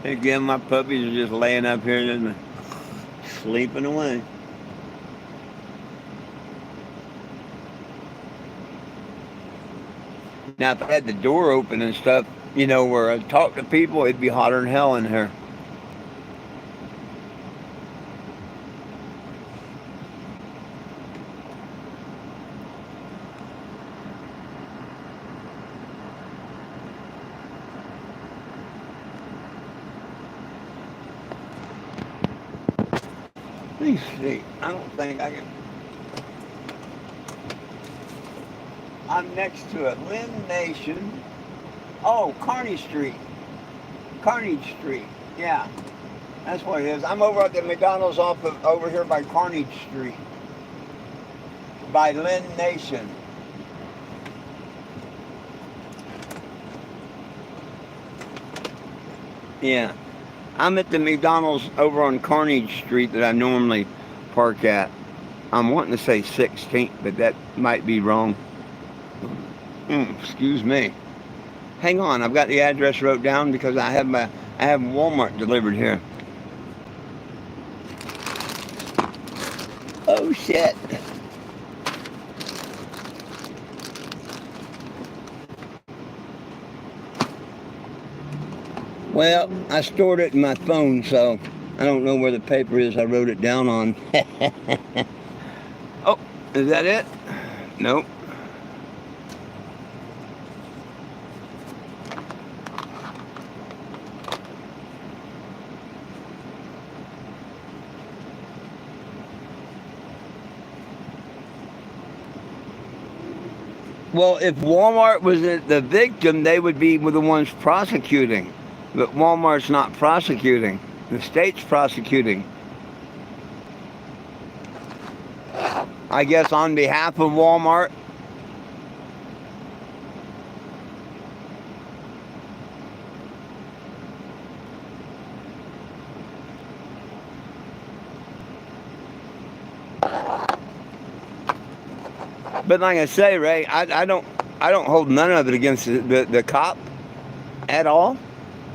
Again, my puppies are just laying up here and sleeping away. Now, if I had the door open and stuff, you know, where I talk to people, it'd be hotter than hell in here. Let me see. I don't think I can. I'm next to it. Lynn Nation. Oh, Carney Street. Carnage Street. Yeah, that's what it is. I'm over at the McDonald's over here by Carnage Street. By Lynn Nation. Yeah. I'm at the McDonald's over on Carnage Street that I normally park at. I'm wanting to say 16th, but that might be wrong. Excuse me. Hang on, I've got the address wrote down because I have Walmart delivered here. Well, I stored it in my phone, so I don't know where the paper is I wrote it down on. Oh, is that it? Nope. Well, if Walmart was the victim, they would be the ones prosecuting. But Walmart's not prosecuting. The state's prosecuting. I guess on behalf of Walmart. But like I say, Ray, I don't hold none of it against the cop at all,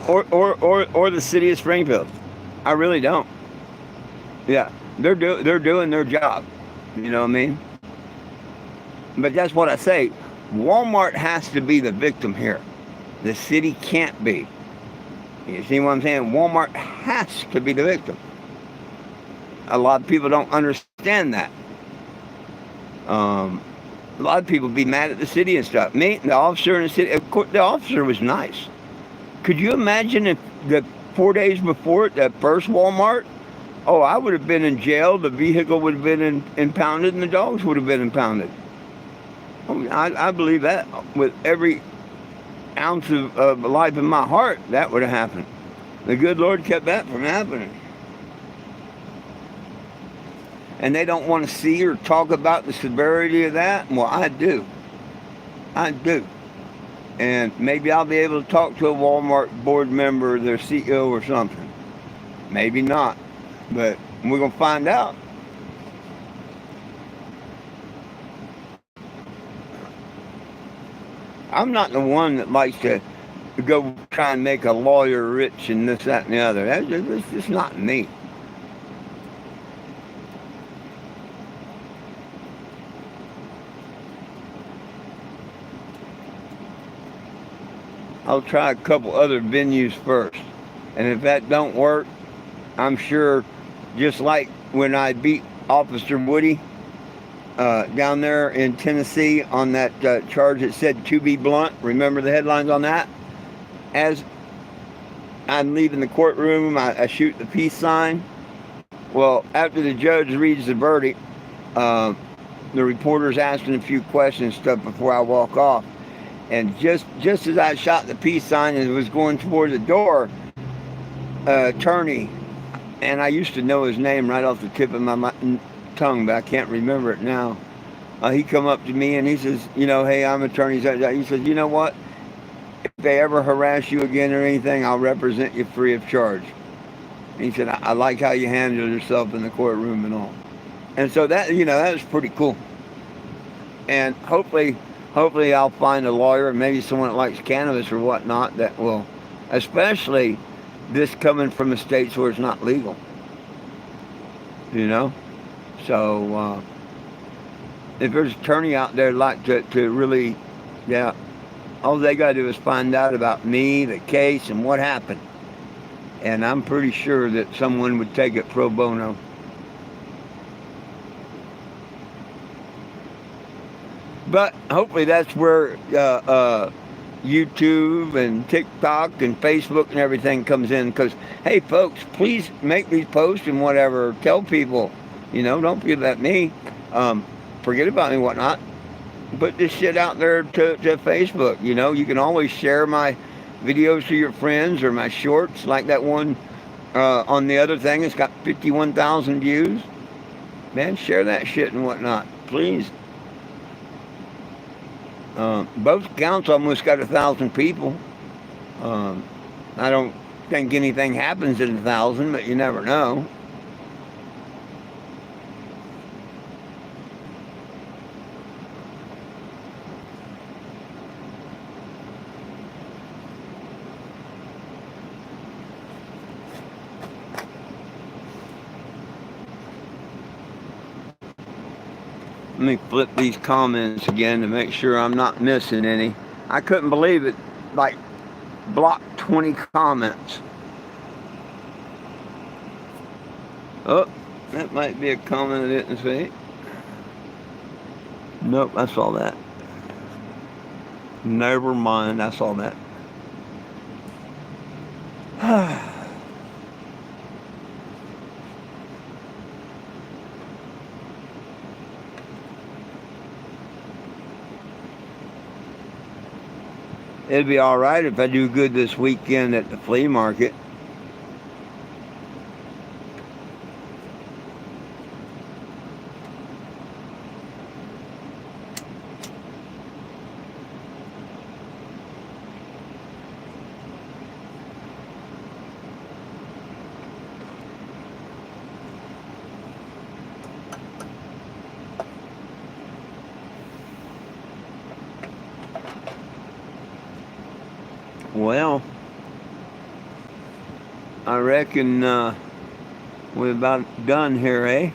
or the city of Springfield. I really don't. Yeah, they're doing their job. You know what I mean? But that's what I say. Walmart has to be the victim here. The city can't be. You see what I'm saying? Walmart has to be the victim. A lot of people don't understand that. A lot of people be mad at the city and stuff. Me, the officer in the city, of course, the officer was nice. Could you imagine if the 4 days before it, that first Walmart, oh, I would have been in jail, the vehicle would have been impounded, and the dogs would have been impounded. Oh, I believe that with every ounce of life in my heart, that would have happened. The good Lord kept that from happening. And they don't want to see or talk about the severity of that. Well, I do. I do. And maybe I'll be able to talk to a Walmart board member, their CEO or something. Maybe not. But we're going to find out. I'm not the one that likes to go try and make a lawyer rich and this, that, and the other. That's just not me. I'll try a couple other venues first. And if that don't work, I'm sure, just like when I beat Officer Woody down there in Tennessee on that charge that said "to be blunt." Remember the headlines on that? As I'm leaving the courtroom, I shoot the peace sign. Well, after the judge reads the verdict, the reporter's asking a few questions and stuff before I walk off. And just as I shot the peace sign and was going toward the door, attorney, and I used to know his name right off the tip of my tongue, but I can't remember it now. He come up to me and he says, hey, I'm attorney. He says, you know what? If they ever harass you again or anything, I'll represent you free of charge. And he said, I like how you handle yourself in the courtroom and all. And so that, that was pretty cool. And hopefully I'll find a lawyer, maybe someone that likes cannabis or whatnot, that will, especially this coming from the states where it's not legal. So if there's an attorney out there like to really, all they got to do is find out about me, the case, and what happened. And I'm pretty sure that someone would take it pro bono. But hopefully that's where YouTube and TikTok and Facebook and everything comes in. Because, hey, folks, please make these posts and whatever. Tell people, don't forget about me. Forget about me and whatnot. Put this shit out there to Facebook. You can always share my videos to your friends or my shorts, like that one on the other thing. It's got 51,000 views. Man, share that shit and whatnot, please. Both accounts almost got 1,000 people. I don't think anything happens in 1,000, but you never know. Let me flip these comments again to make sure I'm not missing any. I couldn't believe it. Like, block 20 comments. Oh, that might be a comment I didn't see. Nope, I saw that. Never mind, I saw that. It'd be all right if I do good this weekend at the flea market. Well, I reckon we're about done here, eh?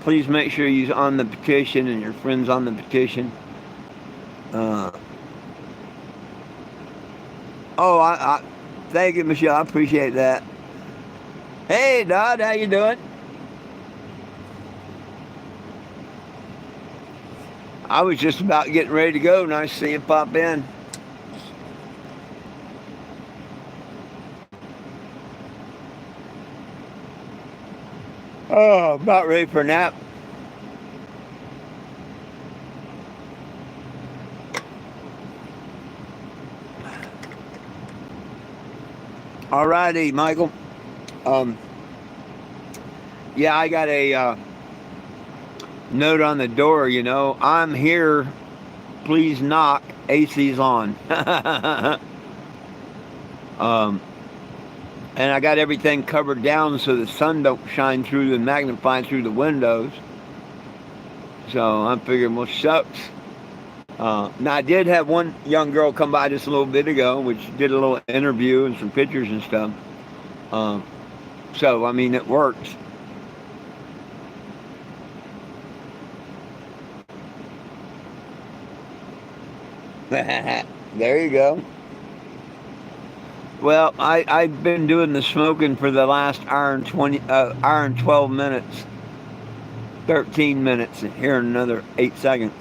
Please make sure you're on the petition and your friends on the petition. I thank you, Michelle. I appreciate that. Hey, Dodd, how you doing? I was just about getting ready to go. Nice to see you pop in. Oh, about ready for a nap. All righty, Michael. Yeah, I got a note on the door, you know. I'm here. Please knock. AC's on. And I got everything covered down so the sun don't shine through and magnify through the windows. So I'm figuring, well, shucks. Now, I did have one young girl come by just a little bit ago, which did a little interview and some pictures and stuff. So, I mean, it works. There you go. Well, I've been doing the smoking for the last hour and 12 minutes. 13 minutes, and here in another 8 seconds.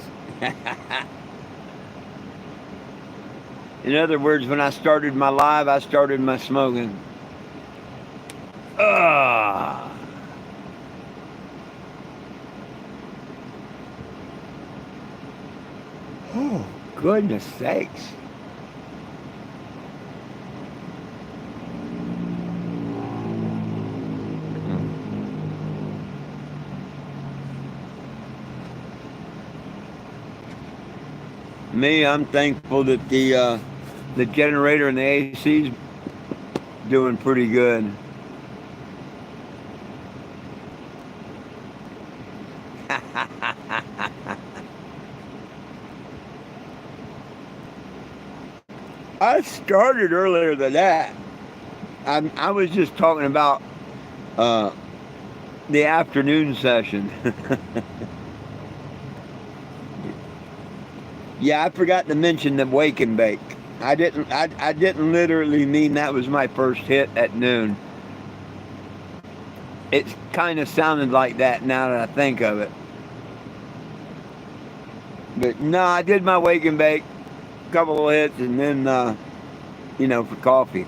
In other words, when I started my live, I started my smoking. Oh, goodness sakes. Me, I'm thankful that the generator and the AC's doing pretty good. I started earlier than that. I was just talking about the afternoon session. Yeah, I forgot to mention the wake and bake. I didn't literally mean that was my first hit at noon. It kind of sounded like that now that I think of it. But no, I did my wake and bake, a couple of hits, and then for coffee.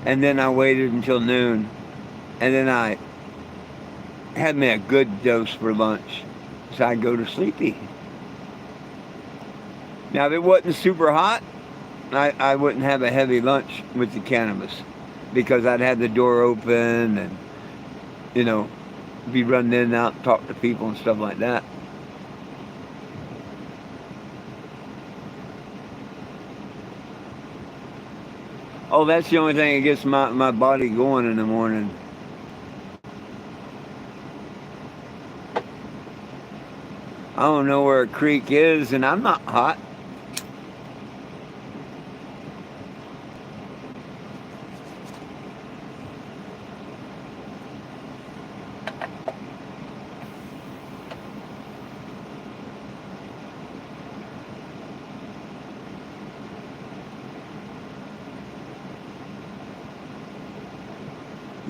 And then I waited until noon, and then I had me a good dose for lunch, so I'd go to sleepy. Now, if it wasn't super hot, I wouldn't have a heavy lunch with the cannabis because I'd have the door open and, be running in and out, talk to people and stuff like that. Oh, that's the only thing that gets my body going in the morning. I don't know where a creek is, and I'm not hot.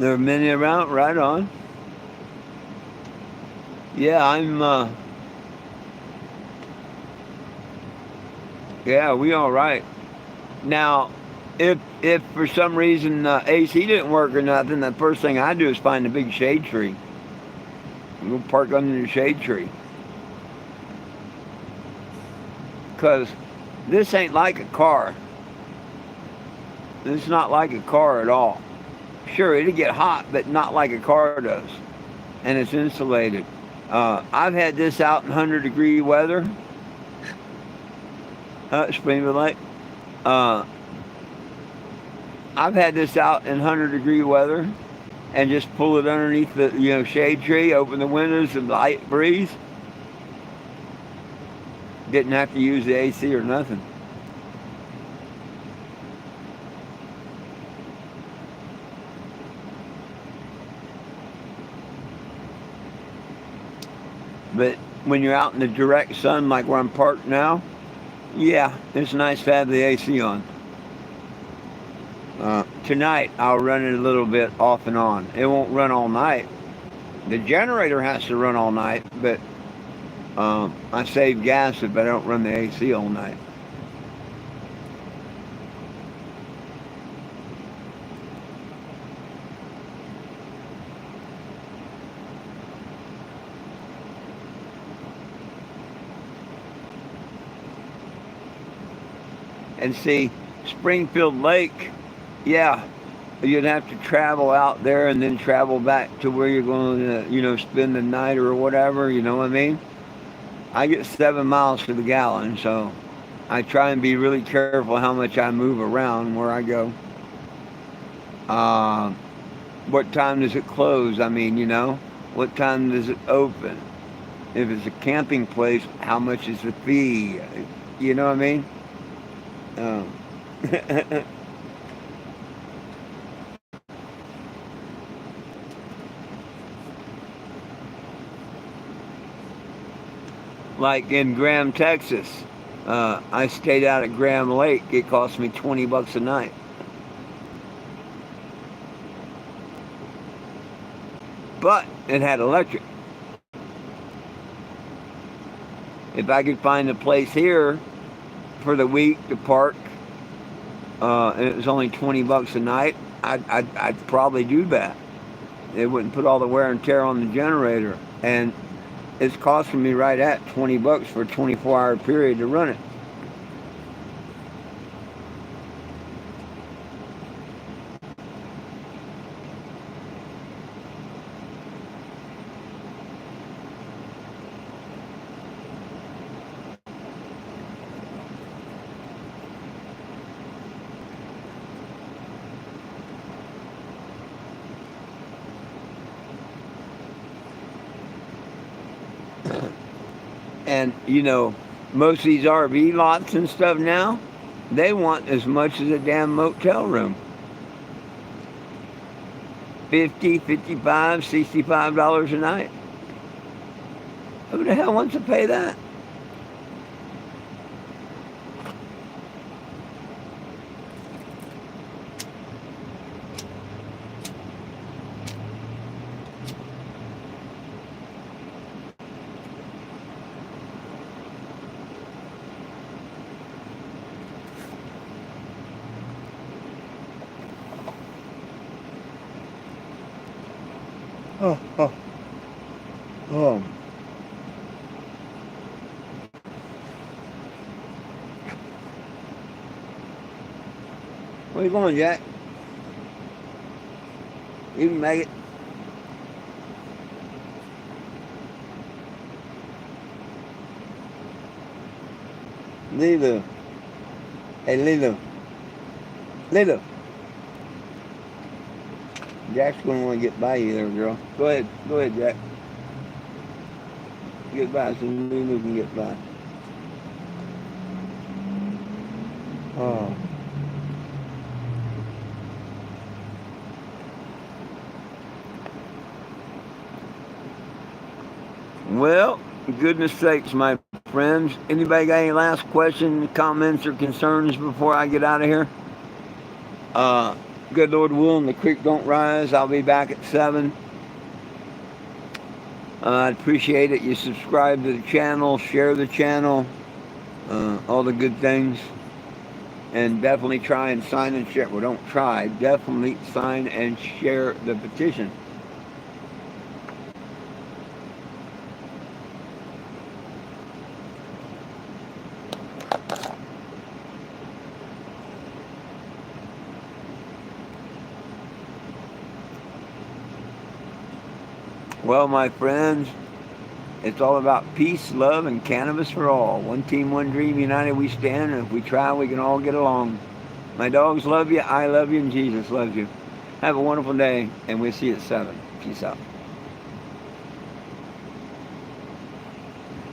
There are many around. Right on. Yeah, yeah, we all right. Now, if for some reason AC didn't work or nothing, the first thing I do is find a big shade tree. Go park under the shade tree. Because this ain't like a car. It's not like a car at all. Sure, it'll get hot, but not like a car does. And it's insulated. I've had this out in 100-degree weather. Springfield Lake. Uh, I've had this out in 100-degree weather and just pull it underneath the shade tree, open the windows and light breeze. Didn't have to use the AC or nothing. But when you're out in the direct sun, like where I'm parked now, yeah, it's nice to have the AC on. Tonight, I'll run it a little bit off and on. It won't run all night. The generator has to run all night, but I save gas if I don't run the AC all night. And see, Springfield Lake, yeah, you'd have to travel out there and then travel back to where you're going to, spend the night or whatever, you know what I mean? I get 7 miles to the gallon, so I try and be really careful how much I move around where I go. Uh, what time does it close? I mean, what time does it open? If it's a camping place, how much is the fee? You know what I mean? Um, like in Graham, Texas, I stayed out at Graham Lake. It cost me $20 a night. But it had electric. If I could find a place here for the week to park, and it was only $20 a night, I'd probably do that. It wouldn't put all the wear and tear on the generator, and it's costing me right at $20 for a 24-hour period to run it. And most of these RV lots and stuff now, they want as much as a damn motel room. 50, 55, $65 a night. Who the hell wants to pay that? Oh, oh, oh. Where you going, Jack? You can make it. Lilo. Hey, Lilo. Lilo. Jack's going to want to get by you there, girl. Go ahead. Go ahead, Jack. Get by so Lulu can get by. Oh. Well, goodness sakes, my friends. Anybody got any last questions, comments, or concerns before I get out of here? Good Lord willing, the creek don't rise. I'll be back at 7. I'd appreciate it. You subscribe to the channel, share the channel, all the good things. And definitely try and sign and share. Well, don't try. Definitely sign and share the petition. Well, my friends, it's all about peace, love, and cannabis for all. One team, one dream, united we stand, and if we try, we can all get along. My dogs love you, I love you, and Jesus loves you. Have a wonderful day, and we'll see you at 7. Peace out.